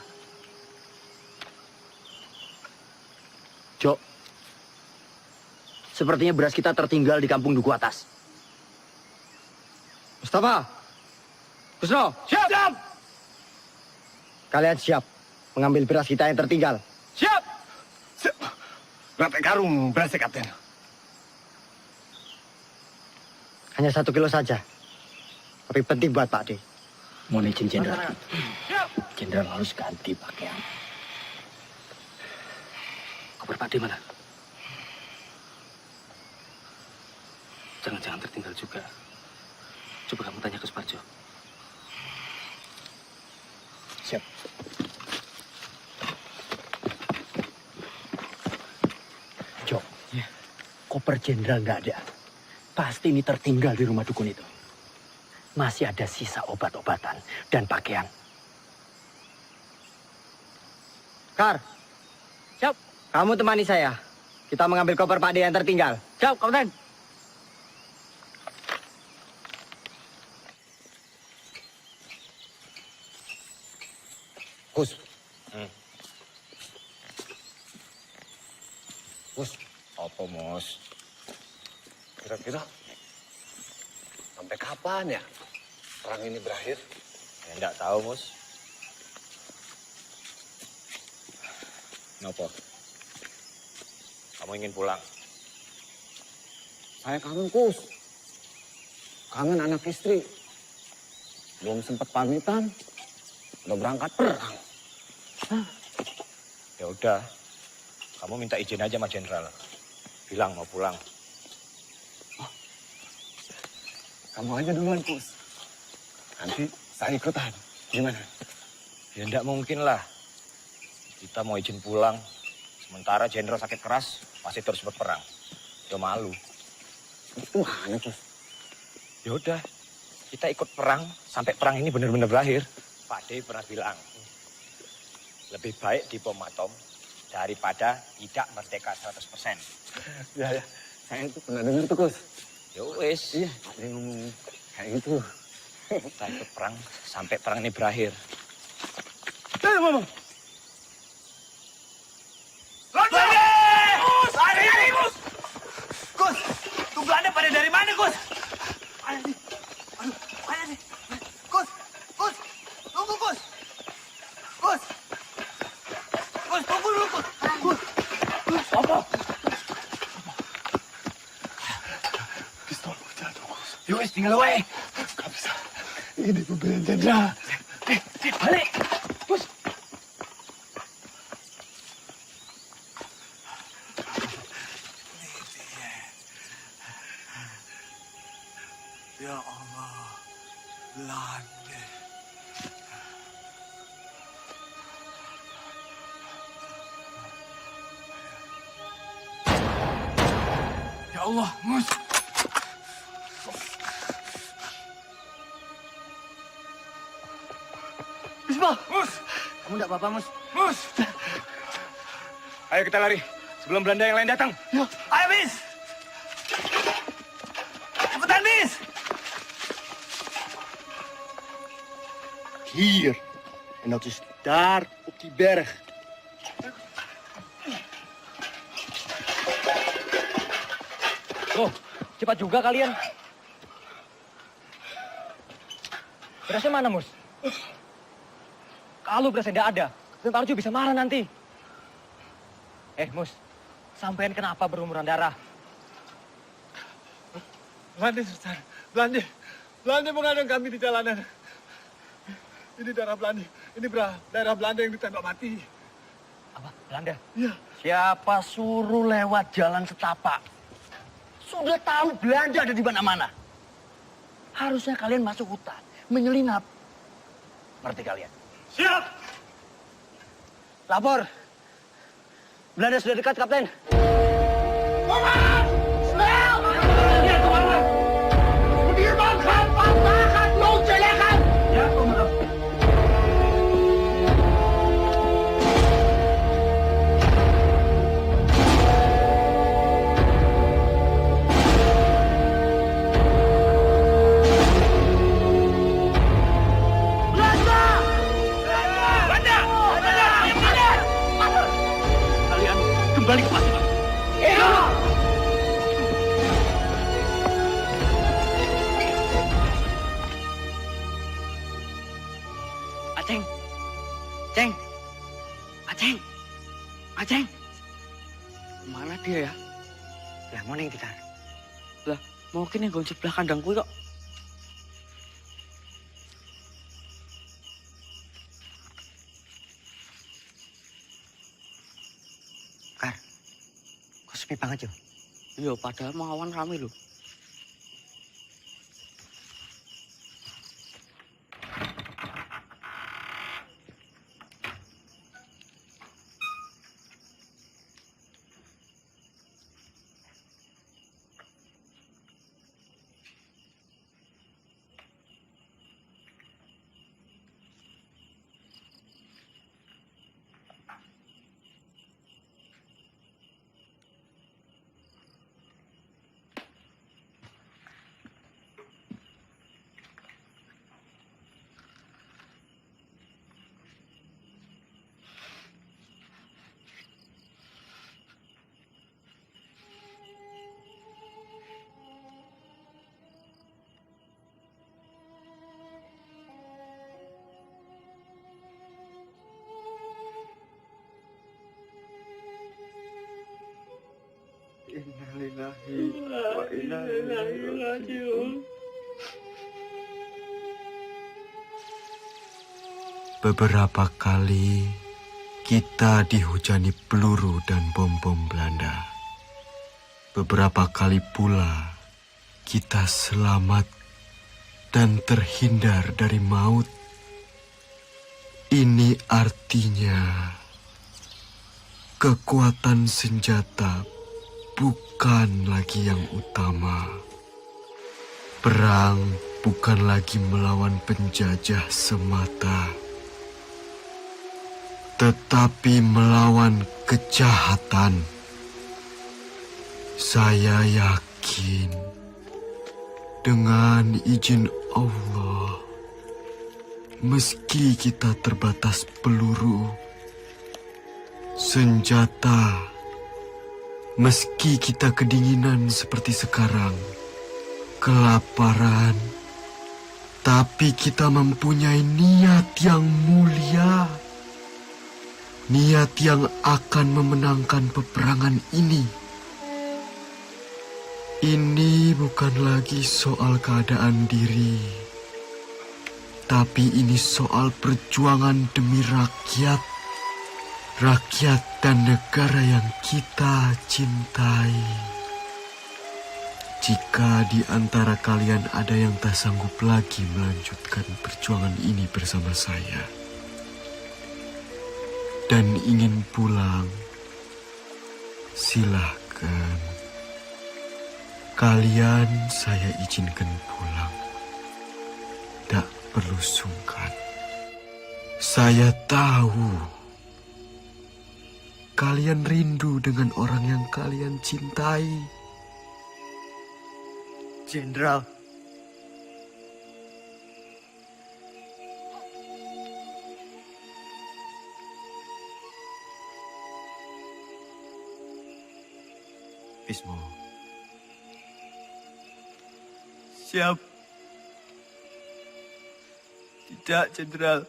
Jo, sepertinya beras kita tertinggal di kampung Duku Atas. Mustafa. Kusno. Siap! Siap! Kalian siap mengambil beras kita yang tertinggal? Siap! Siap! Berapa karung beras, Kapten? Hanya 1 kilo saja. Tapi penting buat Pak D. Mohon izin Jenderal. Jenderal harus ganti pakaian. Koper Pak D mana? Jangan-jangan tertinggal juga. Coba kamu tanya ke Suparjo. Siap. Jo, koper Jenderal nggak ada. Pasti ini tertinggal di rumah dukun itu. Masih ada sisa obat-obatan dan pakaian. Kar. Siap. Kamu temani saya. Kita mengambil koper Pak D yang tertinggal. Siap, Kapten. Kus. Kus, apa Mos? Kira-kira sampai kapan ya perang ini berakhir? Ya, enggak tahu, Mus. Kenapa? Kamu ingin pulang? Saya kangen, Kus. Kangen anak istri. Belum sempat pamitan, udah berangkat perang. Ya udah, kamu minta izin aja sama Jenderal. Bilang mau pulang. Kamu aja duluan, Kus. Nanti saya ikutan. Gimana? Ya enggak mungkin lah. Kita mau izin pulang, sementara Jenderal sakit keras, masih terus berperang. Ya malu. Gimana, Kus? Ya udah, kita ikut perang sampai perang ini benar-benar berakhir. Pak D pernah bilang, lebih baik dibom atom daripada tidak merdeka 100%. Ya. Saya itu pernah dengar tuh, Kus. Ya wis. Iya, ada yang ngomong kayak gitu. Kita ikut perang sampai perang ini berakhir. Mama. Gus! Gus! Tuh Belanda pada dari mana, Gus? Mana sih? Aduh, mana sih? Gus! Gus! Tunggu, Gus! Gus! Gus, tunggu dulu, Gus! Gus! Gus! Apa? Pistol jatuh, Gus. Yowes, tinggal away. Gak bisa. Ini pembelian Jenderal. Balik! Gus! Ya Allah, Belanda. Ya Allah, Mus! Bismillah! Mus! Kamu enggak apa-apa, Mus? Mus! Ayo kita lari, sebelum Belanda yang lain datang. Ayo, Bis! Cepetan, Bis! Hier. En dat is daar op die berg. Oh, cepat juga kalian. Berasnya mana, Mus? Kalau berasnya tidak ada, Tentara Arjo bisa marah nanti. Mus, sampean kenapa berlumuran darah? Belanda, Sultan. Belanda. Belanda mengadang kami di jalanan. Ini darah Belanda. Ini darah Belanda yang ditembak mati. Apa? Belanda? Iya. Siapa suruh lewat jalan setapak? Sudah tahu Belanda ada di mana-mana. Harusnya kalian masuk hutan, menyelinap. Ngerti kalian? Siap! Lapor. Belanda sudah dekat, Kapten. Koman! Snel! Ja, koman! Stuurman, gaan vandaag loodje leggen! Ja, koman. kembali ke masing-masing. Iya! Aceng. Ceng. Aceng. Aceng. Mana dia ya? Lah mau neng tikar. Lah mungkin yang gonjek sebelah kandangku kok. Kar, kok sepi banget ya? Iya, padahal mau awan rame loh. Innalillahi wa inna ilaihi raji'un. Beberapa kali kita dihujani peluru dan bom-bom Belanda. Beberapa kali pula kita selamat dan terhindar dari maut. Ini artinya kekuatan senjata bukan lagi yang utama. Perang bukan lagi melawan penjajah semata, tetapi melawan kejahatan. Saya yakin dengan izin Allah, meski kita terbatas peluru, senjata, meski kita kedinginan seperti sekarang, kelaparan, tapi kita mempunyai niat yang mulia. Niat yang akan memenangkan peperangan ini. Ini bukan lagi soal keadaan diri, tapi ini soal perjuangan demi rakyat. Rakyat dan negara yang kita cintai. Jika di antara kalian ada yang tak sanggup lagi melanjutkan perjuangan ini bersama saya dan ingin pulang, silahkan. Kalian saya izinkan pulang. Tak perlu sungkan. Saya tahu kalian rindu dengan orang yang kalian cintai. Jenderal. Bismo. Siap. Tidak, Jenderal.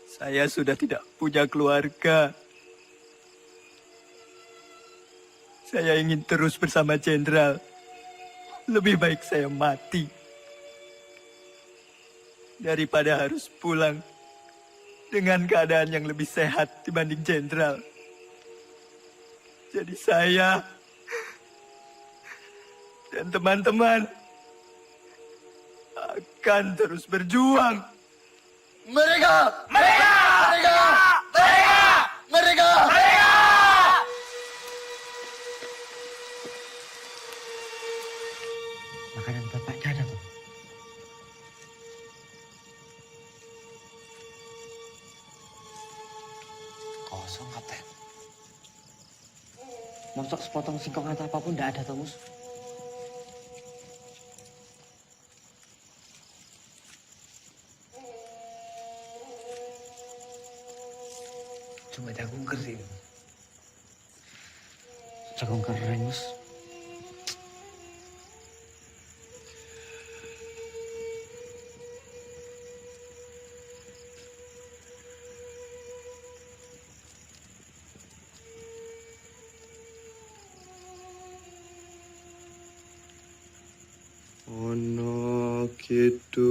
Saya sudah tidak punya keluarga. Saya ingin terus bersama Jenderal. Lebih baik saya mati daripada harus pulang dengan keadaan yang lebih sehat dibanding Jenderal. Jadi saya dan teman-teman akan terus berjuang. Mereka! Mereka! Mereka! Mereka! Mereka! Mereka! Makanan bapak ada tuh. Kosong, Kapten. Mosok sepotong singkong atau apapun tidak ada, Tomus. Cuma aku ngerti. jagung kering, Mas. Ono kidung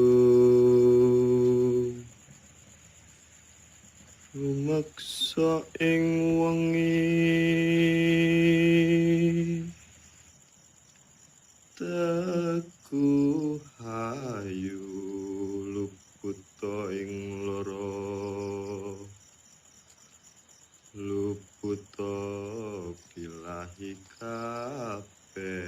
rumeksa ing wengi teguh hayu luputa ing lara luputa bilahi kabeh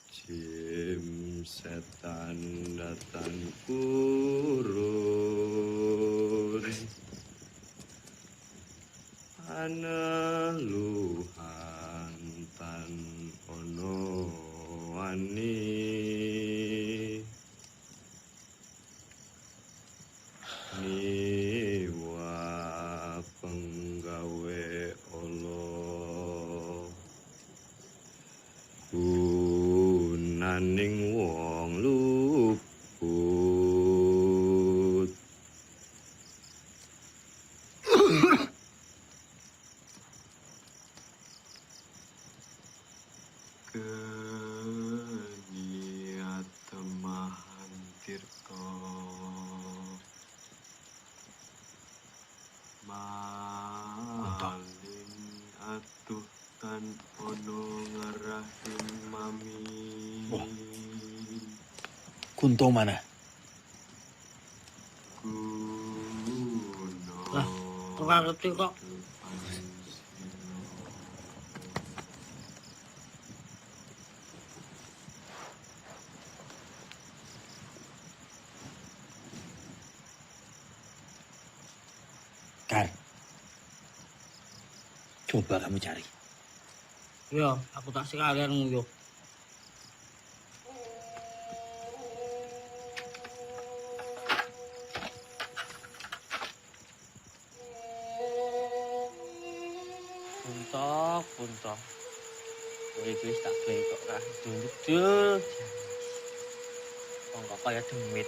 jim setan datang kurun aneluhan tan ono wani niwa penggawe Allah gunaning wong luput keniat temahan tirta malin atuh tan ono ngarahin mami. Kunto mana? Lah, ora ngerti kok. Kar, coba kamu cari. Ya, aku tak sekalian nguyuh. Punto. Kowe iki wis tak gawe kok ra jedul. Wong kok kaya demit.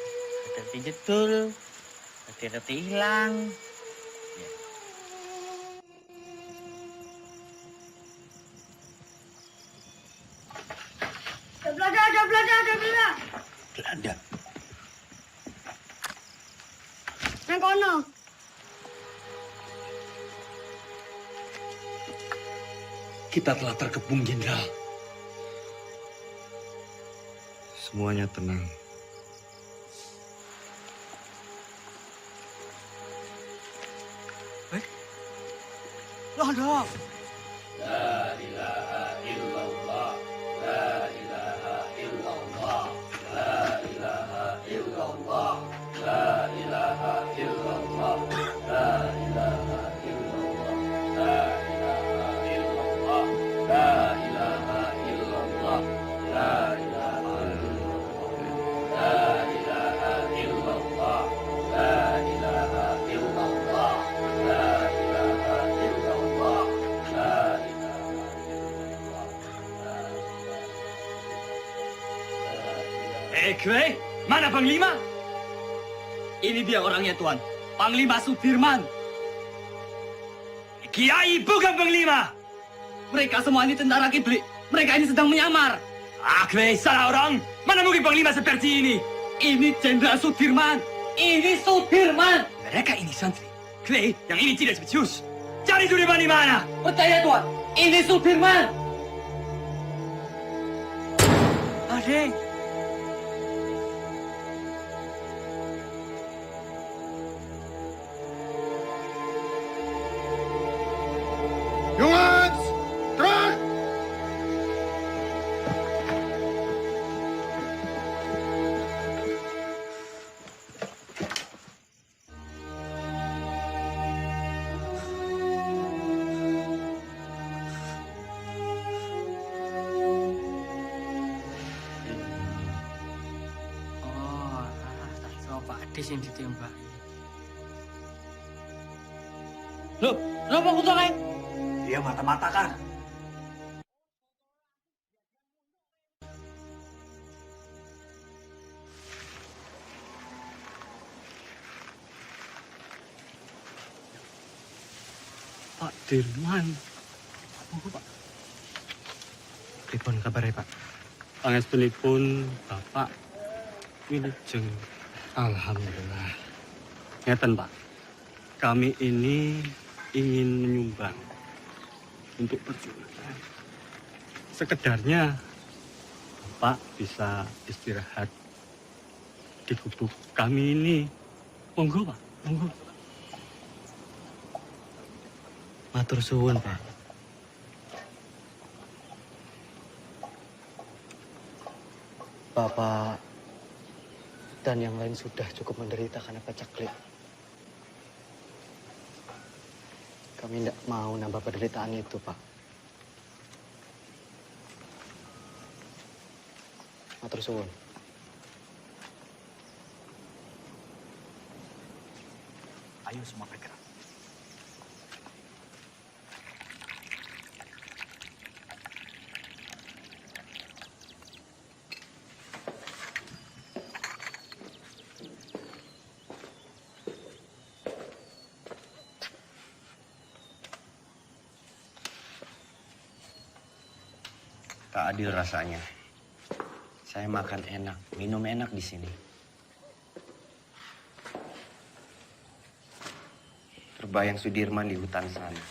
Dadi jedul. Dadi ilang. Ada Belanda. Belanda. Nang kono. Kita telah terkepung, Jenderal. semuanya tenang. Londo. La ilaha illallah. La ilaha illallah. La ilaha illallah. La ilaha illallah. La ilaha illallah. La ilaha illallah. La ilaha illallah. La ilaha illallah. La ilaha illallah. La ilaha illallah. La ilaha illallah. La Kue, mana Panglima? Ini dia orangnya, Tuan. Panglima Sudirman. Kiai bukan Panglima. Mereka semua ini tentara kiblik. Mereka ini sedang menyamar. Kue salah orang. Mana mungkin Panglima seperti ini? Ini Jenderal Sudirman. Ini Sudirman. Mereka ini santri. Kue, yang ini tidak spesius. Cari Sudirman di mana? Percaya, Tuan. Ini Sudirman. Adik. Jongens, terug! Oh, tak coba Ades yang ditembak. Loh, kenapa kutu kayak? Dia mata-matakan. Pak Dirman. Apa Pak? Pripun kabarnya Pak? Pangestunipun Bapak wilujeng. Alhamdulillah. Ngeten Pak, kami ini ingin menyumbang untuk perjuangan. Sekedarnya Bapak bisa istirahat di gubuk kami ini. Monggo Pak, monggo. Matur suwun Pak. Bapak dan yang lain sudah cukup menderita karena pacaklik. Kami tidak mau nambah penderitaan itu, Pak. Matur suwun. Ayo semua bergerak. Tak adil rasanya. Saya makan enak, minum enak di sini. Terbayang Sudirman di hutan sana.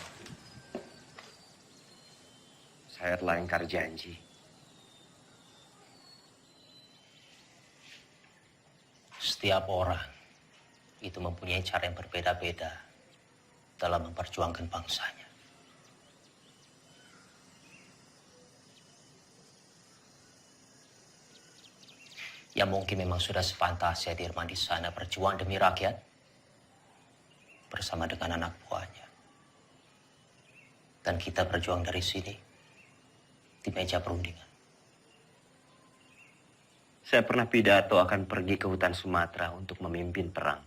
Saya telah ingkar janji. Setiap orang itu mempunyai cara yang berbeda-beda dalam memperjuangkan bangsanya. Ya mungkin memang sudah sepantasnya Dirman di sana berjuang demi rakyat bersama dengan anak buahnya. Dan kita berjuang dari sini di meja perundingan. Saya pernah pidato akan pergi ke hutan Sumatera untuk memimpin perang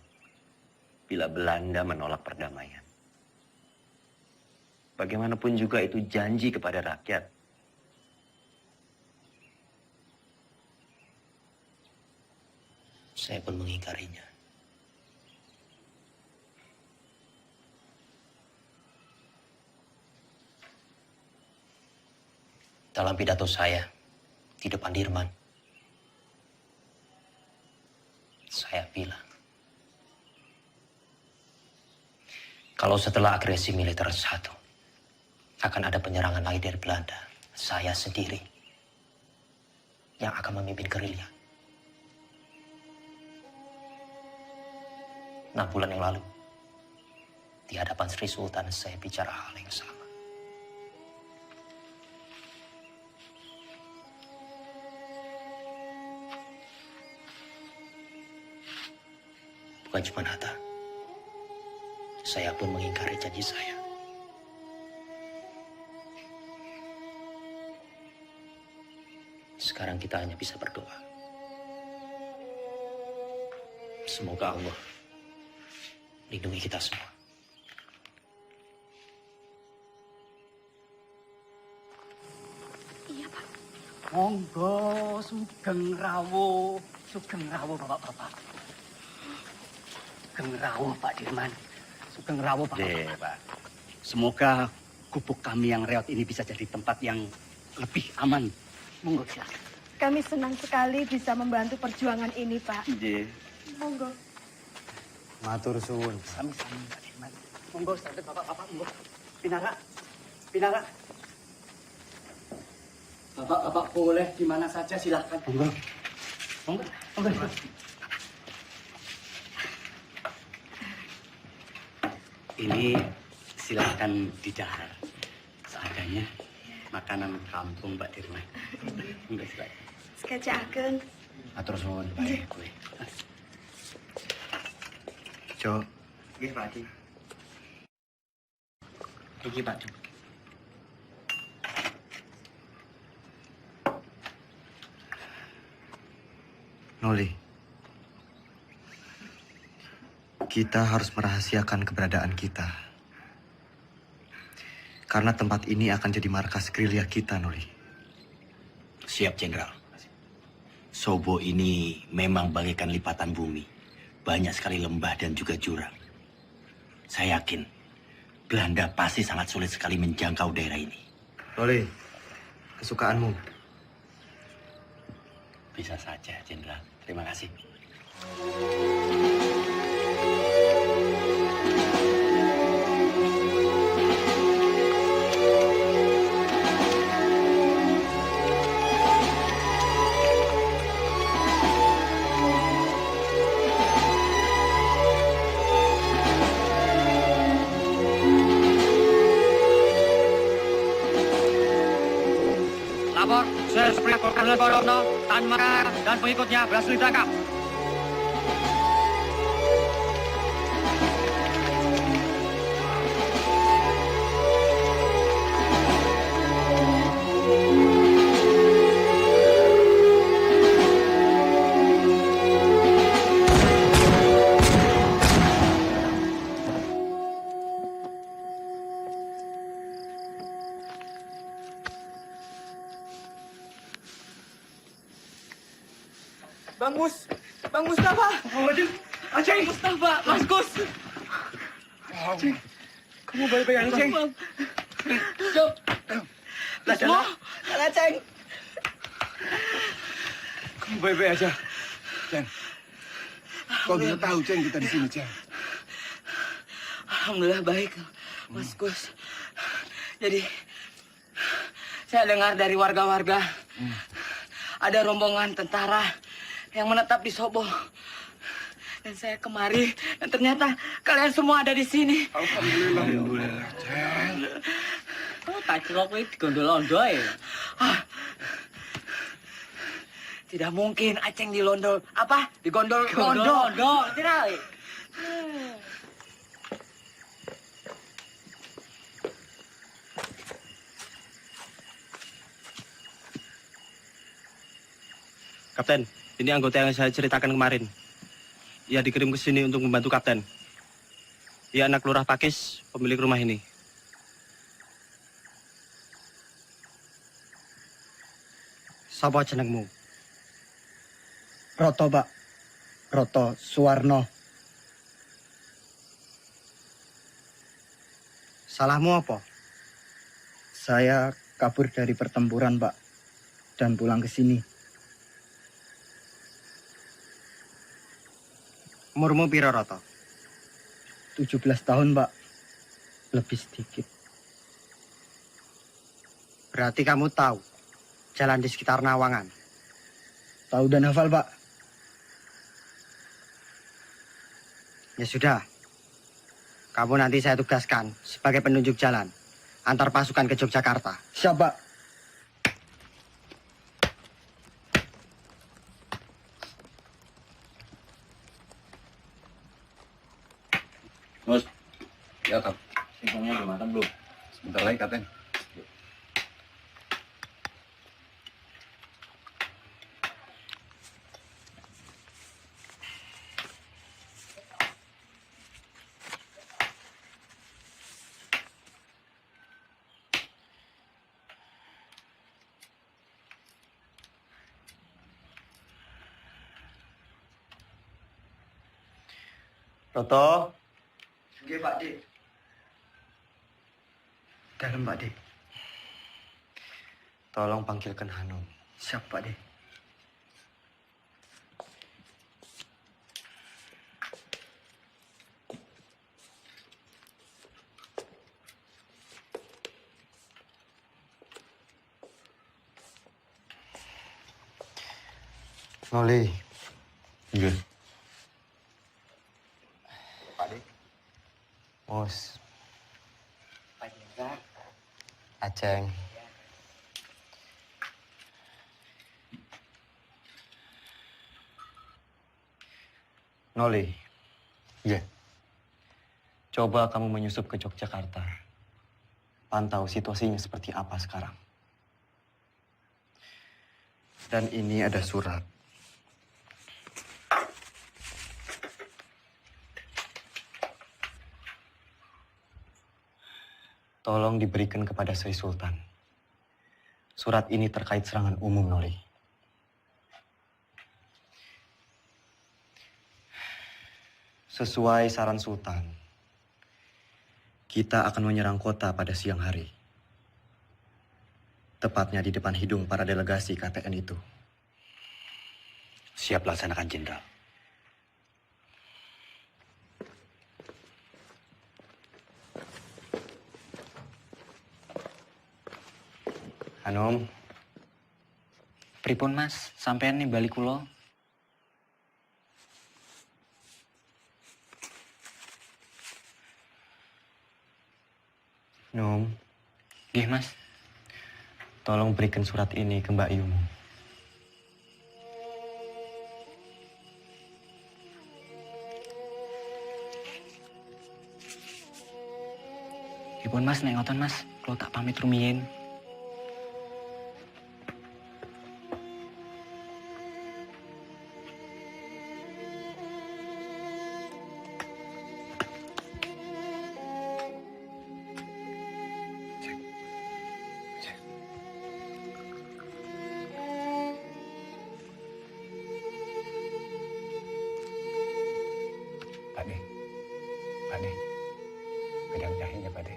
bila Belanda menolak perdamaian. Bagaimanapun juga itu janji kepada rakyat. Saya pun mengingkarinya. Dalam pidato saya di depan Dirman, saya bilang, kalau setelah agresi militer satu, akan ada penyerangan lagi dari Belanda, saya sendiri yang akan memimpin gerilya. 6 bulan yang lalu, di hadapan Sri Sultan saya bicara hal yang sama. Bukan cuma Hatta, saya pun mengingkari janji saya. Sekarang kita hanya bisa berdoa. Semoga Allah lindungi kita semua. Iya, Pak. Monggo, sugeng rawuh bapak-bapak. Sugeng rawuh Pak Dirman. Sugeng rawuh Pak. Semoga gubuk kami yang reot ini bisa jadi tempat yang lebih aman. Monggo silakan. Kami senang sekali bisa membantu perjuangan ini, Pak. Monggo. Matur suwun. Sami-sami Pak Dirman. Monggo, bapak-bapak, monggo. Pinara. Bapak-bapak boleh di mana saja silakan. Monggo. Ini silakan didahar. Seadanya makanan kampung Mbak Dirman. Monggo silakan. Sekejapkan. Atur suwun, Pak Kue. Jo. Nggih, Pak Haji. Iki Pak Jo. Noli. Kita harus merahasiakan keberadaan kita. Karena tempat ini akan jadi markas gerilya kita, Noli. Siap, Jenderal. Sobo ini memang bagaikan lipatan bumi. Banyak sekali lembah dan juga jurang. Saya yakin Belanda pasti sangat sulit sekali menjangkau daerah ini. Noli, kesukaanmu. Bisa saja, Jenderal. Terima kasih. Lapor, Serspring Kolonel Borono, Tan Makar, dan pengikutnya berhasil ditangkap. Bang Mustafa. Aceng. Mustafa, Mas Gus. Aceng, kamu baik-baik aja, Aceng. Jom. Semua, Kang Aceng. Kamu baik-baik aja. Ceng, kau bisa tahu Ceng kita di sini, Ceng. Alhamdulillah baik, Mas Gus. Jadi, saya dengar dari warga-warga ada rombongan tentara yang menetap di Sobo. Dan saya kemari, dan ternyata kalian semua ada di sini. Alhamdulillah, Ceng. Oh, tak celok ini digondol-ondol ya? Tidak mungkin Aceng dilondol. Apa? Digondol-gondol. Gondol-gondol. Tidak. Kapten, ini anggota yang saya ceritakan kemarin. Ia dikirim ke sini untuk membantu Kapten. Ia anak lurah Pakis, pemilik rumah ini. Sapa jenengmu? Roto, Pak. Roto Suwarno. Salahmu apa? Saya kabur dari pertempuran, Pak. Dan pulang ke sini. Umurmu piro, Roto? 17 tahun, Pak. Lebih sedikit. Berarti kamu tahu jalan di sekitar Nawangan? Tahu dan hafal, Pak. Ya sudah. Kamu nanti saya tugaskan sebagai penunjuk jalan antar pasukan ke Yogyakarta. Siap, Pak. Mus, ya Kap. Singkongnya udah matang belum? Sebentar lagi, Kapten. Roto. Oke, Pak D. Dalam, Pak D. Tolong panggilkan Hanum. Siap, Pak D. Noli. Iya. Pak D. Mus. Pak Jenderal. Aceng. Noli. Iya. Coba kamu menyusup ke Yogyakarta. Pantau situasinya seperti apa sekarang. Dan ini ada surat. Tolong diberikan kepada Sri Sultan. Surat ini terkait serangan umum, Noli. Sesuai saran Sultan, kita akan menyerang kota pada siang hari. Tepatnya di depan hidung para delegasi KTN itu. Siap laksanakan, Jenderal. Anom, pripun Mas, sampean nih balik kula. Nom, Nggih Mas. tolong berikan surat ini ke Mbak Yumu. Pripun Mas, nek ngoten Mas, kula tak pamit rumiyin. Pakde, pedang jahenya Pakde.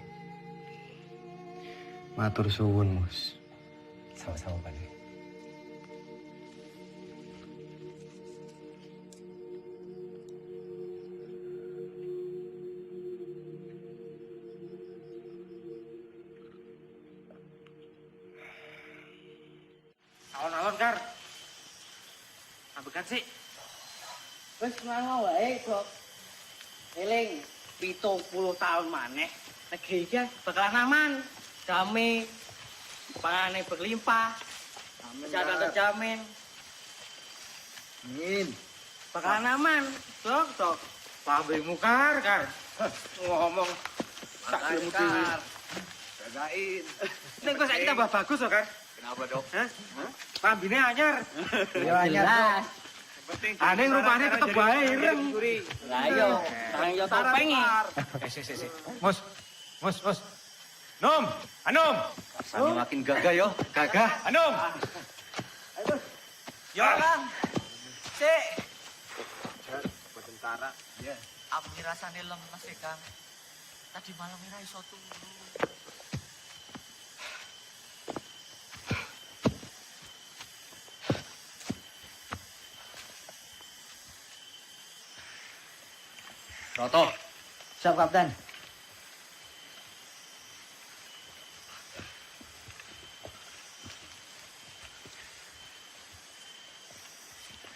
Matur suwun, Mus. Sama-sama, Pakde. Alon-alon, Kar. Ambekan sih. Wes ngono wae, Bok. Eling 70 tahun maneh negeri iki bakalan aman, damai, panganan berlimpah, kesehatan terjamin. Amin. Bakalan aman, Dok. Pabemu, Kar. Ngomong tak Makanya, gelem dhewe. Kar. Jagain. Nek kok saiki tambah bagus kok, Kar. Kenapa, Dok? Hah? Pambine anyar. Iya, anyar, Dok. Aneh rupanya tetep bae ireng. Lah yo, sareng yo topengi. Si. Mus. Nom, Anom. Rasanya makin gagah yo, gagah. Anom. Ya, Kang. Sik. Tentara. Ya. Aku ngerasane lemes ya, Kang. Tadi malam ora iso turu. Roto. Siap, Kapten.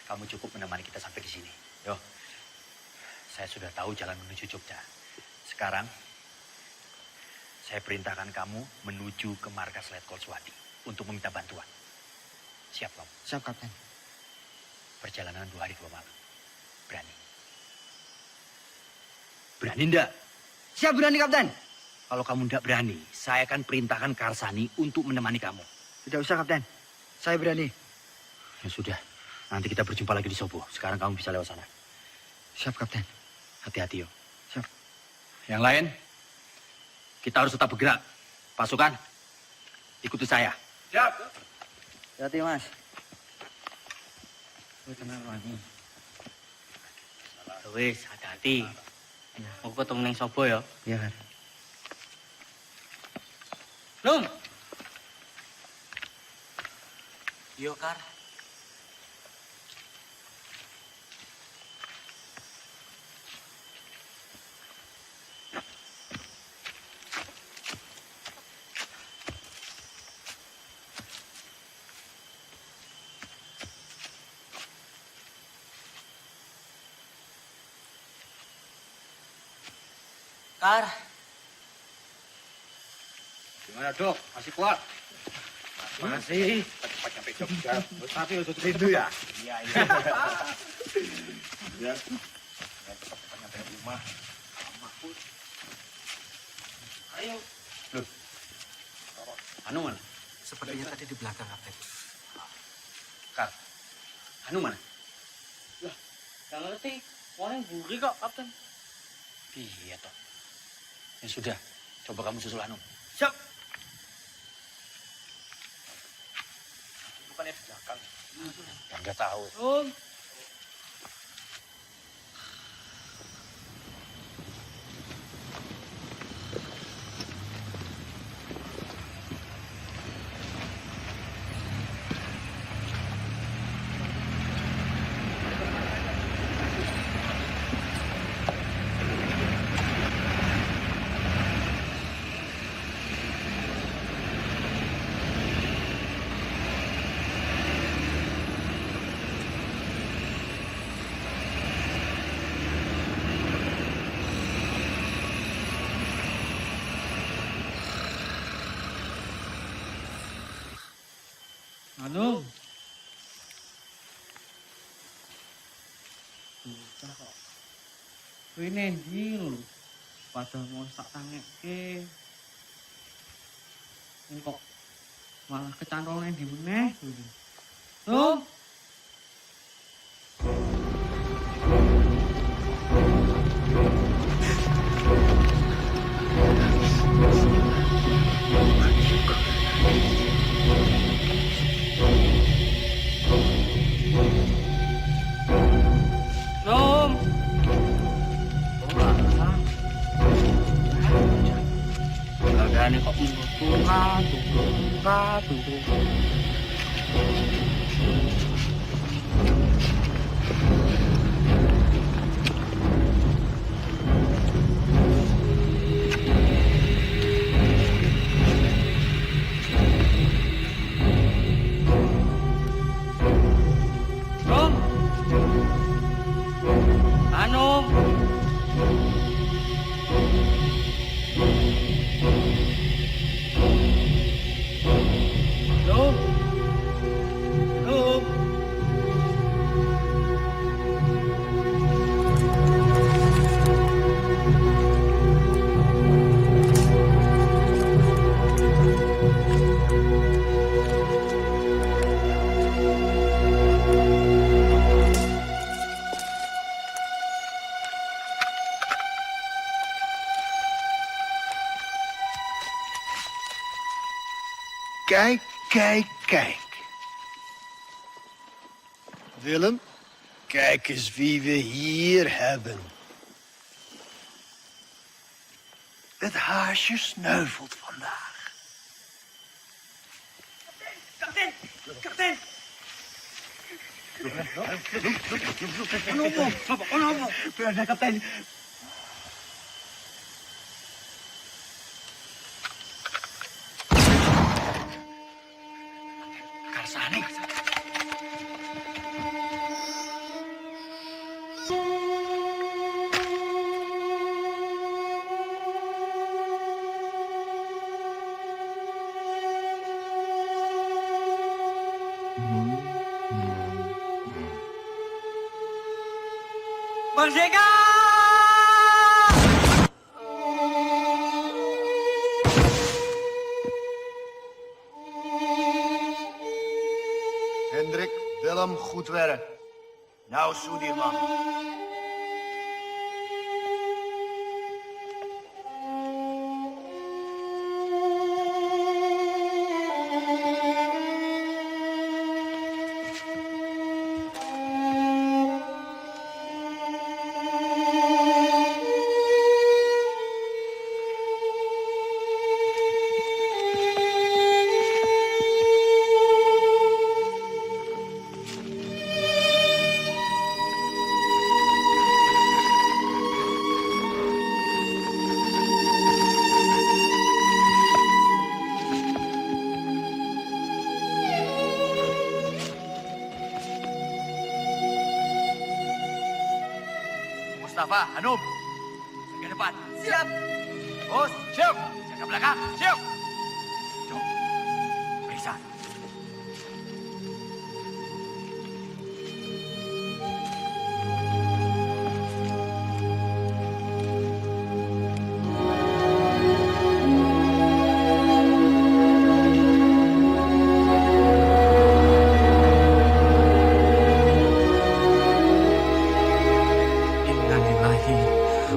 Kamu cukup menemani kita sampai di sini. Yo, saya sudah tahu jalan menuju Jogja. Sekarang, saya perintahkan kamu menuju ke markas Letkol Swati untuk meminta bantuan. Siap, kamu? Siap, Kapten. Perjalanan 2 hari 2 malam. Berani? Berani ndak? Siap, berani, Kapten. Kalau kamu ndak berani, saya akan perintahkan Karsani untuk menemani kamu. Tidak usah, Kapten. Saya berani. Ya sudah, nanti kita berjumpa lagi di Sobo. Sekarang kamu bisa lewat sana. Siap, Kapten. Hati-hati, yo. Siap. Yang lain, kita harus tetap bergerak. Pasukan, ikuti saya. Siap. Hati, Mas. Wis, hati-hati. Aku ketemu ning Sobo ya. Iya, Kar. Nom. Yo, Kar. Kar. Gimana, Dok? Masih kuat? Masih. Cepat sampai Jogja. Tapi untuk itu ya? Iya. Ya. Cepat sampai rumah. Ayo. Loh. Anu mana? Sepertinya tadi di belakang, Kapten. Kak, Anu mana? Lah, gak ngerti. Orang buri kok, Kapten. Iya toh. Ya sudah, coba kamu susul Anu. bukannya di belakang. Ya nggak tahu. Anu. Bocah kok. Kuwi nendi lho. Padahal mau sak tangekke. Kok malah kecantol nendi meneh. Tuh. Keadaannya kok turun. Rom. Anu. Kijk. Willem, kijk eens wie we hier hebben. Het haasje sneuvelt vandaag. Kapten! Ano, kapten? Karsani. Merdeka! Hendrik, Willem, goed werk. Nou, Soedirman. Mustafa, Hanum, ke depan. Siap. Bos, siap. Jaga belakang, siap. Jom, periksa.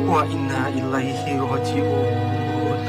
Wa inna ilaihi raji'un.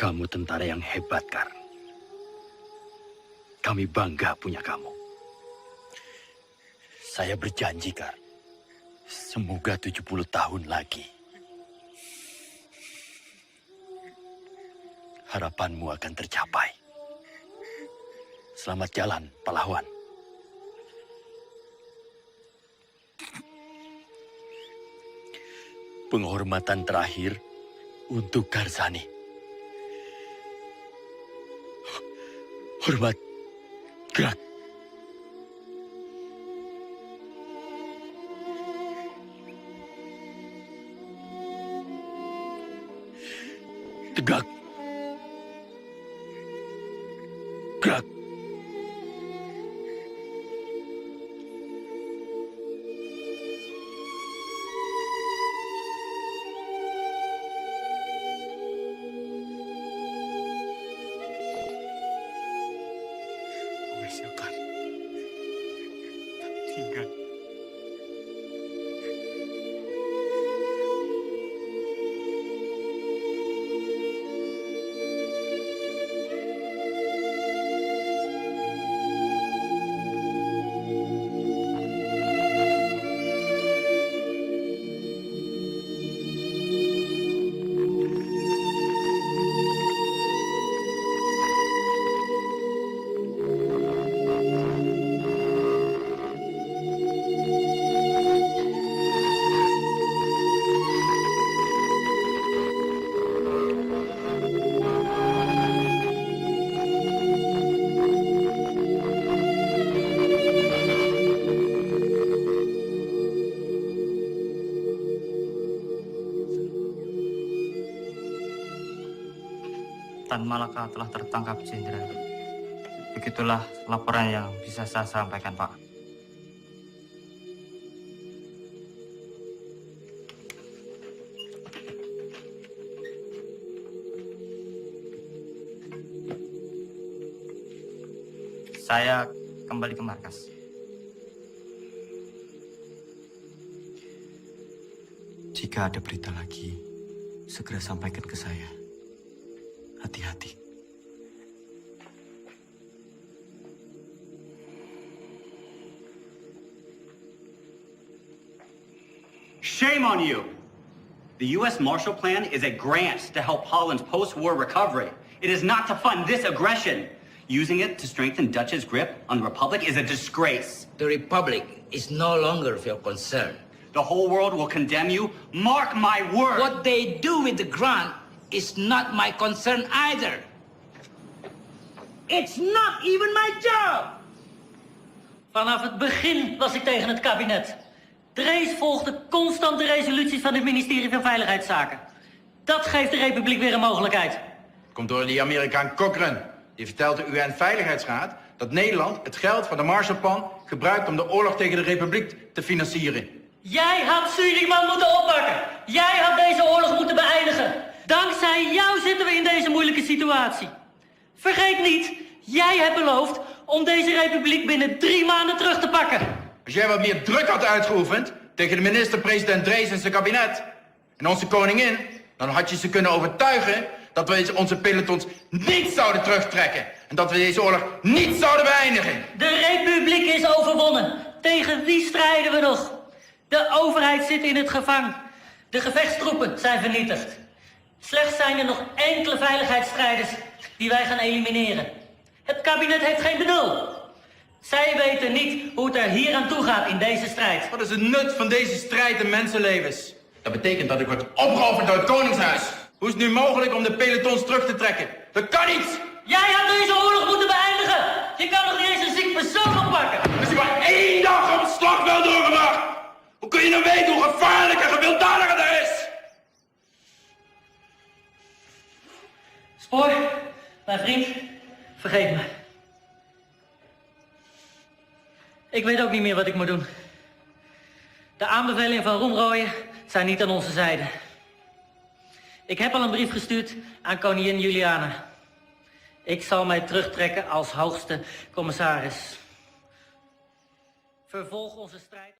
Kamu tentara yang hebat, Kar. Kami bangga punya kamu. Saya berjanji, Kar. Semoga 70 tahun lagi. Harapanmu akan tercapai. Selamat jalan, pahlawan. Penghormatan terakhir untuk Karsani. Hormat, gerak. Tegak. Gerak. Silakan. Tinggal. Tan Malaka telah tertangkap, Jenderal. Begitulah laporan yang bisa saya sampaikan, Pak. Saya kembali ke markas. Jika ada berita lagi, segera sampaikan ke saya. Hati-hati. Shame on you! The U.S. Marshall Plan is a grant to help Holland's post-war recovery. It is not to fund this aggression. Using it to strengthen Dutch's grip on the Republic is a disgrace. The Republic is no longer of your concern. The whole world will condemn you. Mark my word! What they do with the grant is not my concern either. It's not even my job! Vanaf het begin was ik tegen het kabinet. Drees volgde constant de resoluties van het ministerie van Veiligheidszaken. Dat geeft de Republiek weer een mogelijkheid. Komt door die Amerikaan Cochrane. Die vertelt de UN-veiligheidsraad dat Nederland het geld van de Marshallplan gebruikt om de oorlog tegen de Republiek te financieren. Jij had Suriname moeten oppakken. Jij had deze oorlog moeten beëindigen. Dankzij jou zitten we in deze moeilijke situatie. Vergeet niet, jij hebt beloofd om deze republiek binnen 3 maanden terug te pakken. Als jij wat meer druk had uitgeoefend tegen de minister-president Drees en zijn kabinet en onze koningin, dan had je ze kunnen overtuigen dat we onze pelotons niet zouden terugtrekken en dat we deze oorlog niet zouden beëindigen. De republiek is overwonnen. Tegen wie strijden we nog? De overheid zit in het gevangen. De gevechtstroepen zijn vernietigd. Slechts zijn er nog enkele veiligheidsstrijders die wij gaan elimineren. Het kabinet heeft geen benul. Zij weten niet hoe het er hier aan toe gaat in deze strijd. Wat is het nut van deze strijd in mensenlevens? Dat betekent dat ik word opgeofferd door het Koningshuis. Hoe is het nu mogelijk om de pelotons terug te trekken? Dat kan niet! Jij had deze oorlog moeten beëindigen! Je kan nog niet eens een ziek persoon oppakken! Er is maar 1 dag op het slagveld doorgebracht! Hoe kun je nou weten hoe gevaarlijk en gewelddadig het is? Spoor, mijn vriend, vergeet me. Ik weet ook niet meer wat ik moet doen. De aanbevelingen van Roemrooyen zijn niet aan onze zijde. Ik heb al een brief gestuurd aan koningin Juliana. Ik zal mij terugtrekken als hoogste commissaris. Vervolg onze strijd.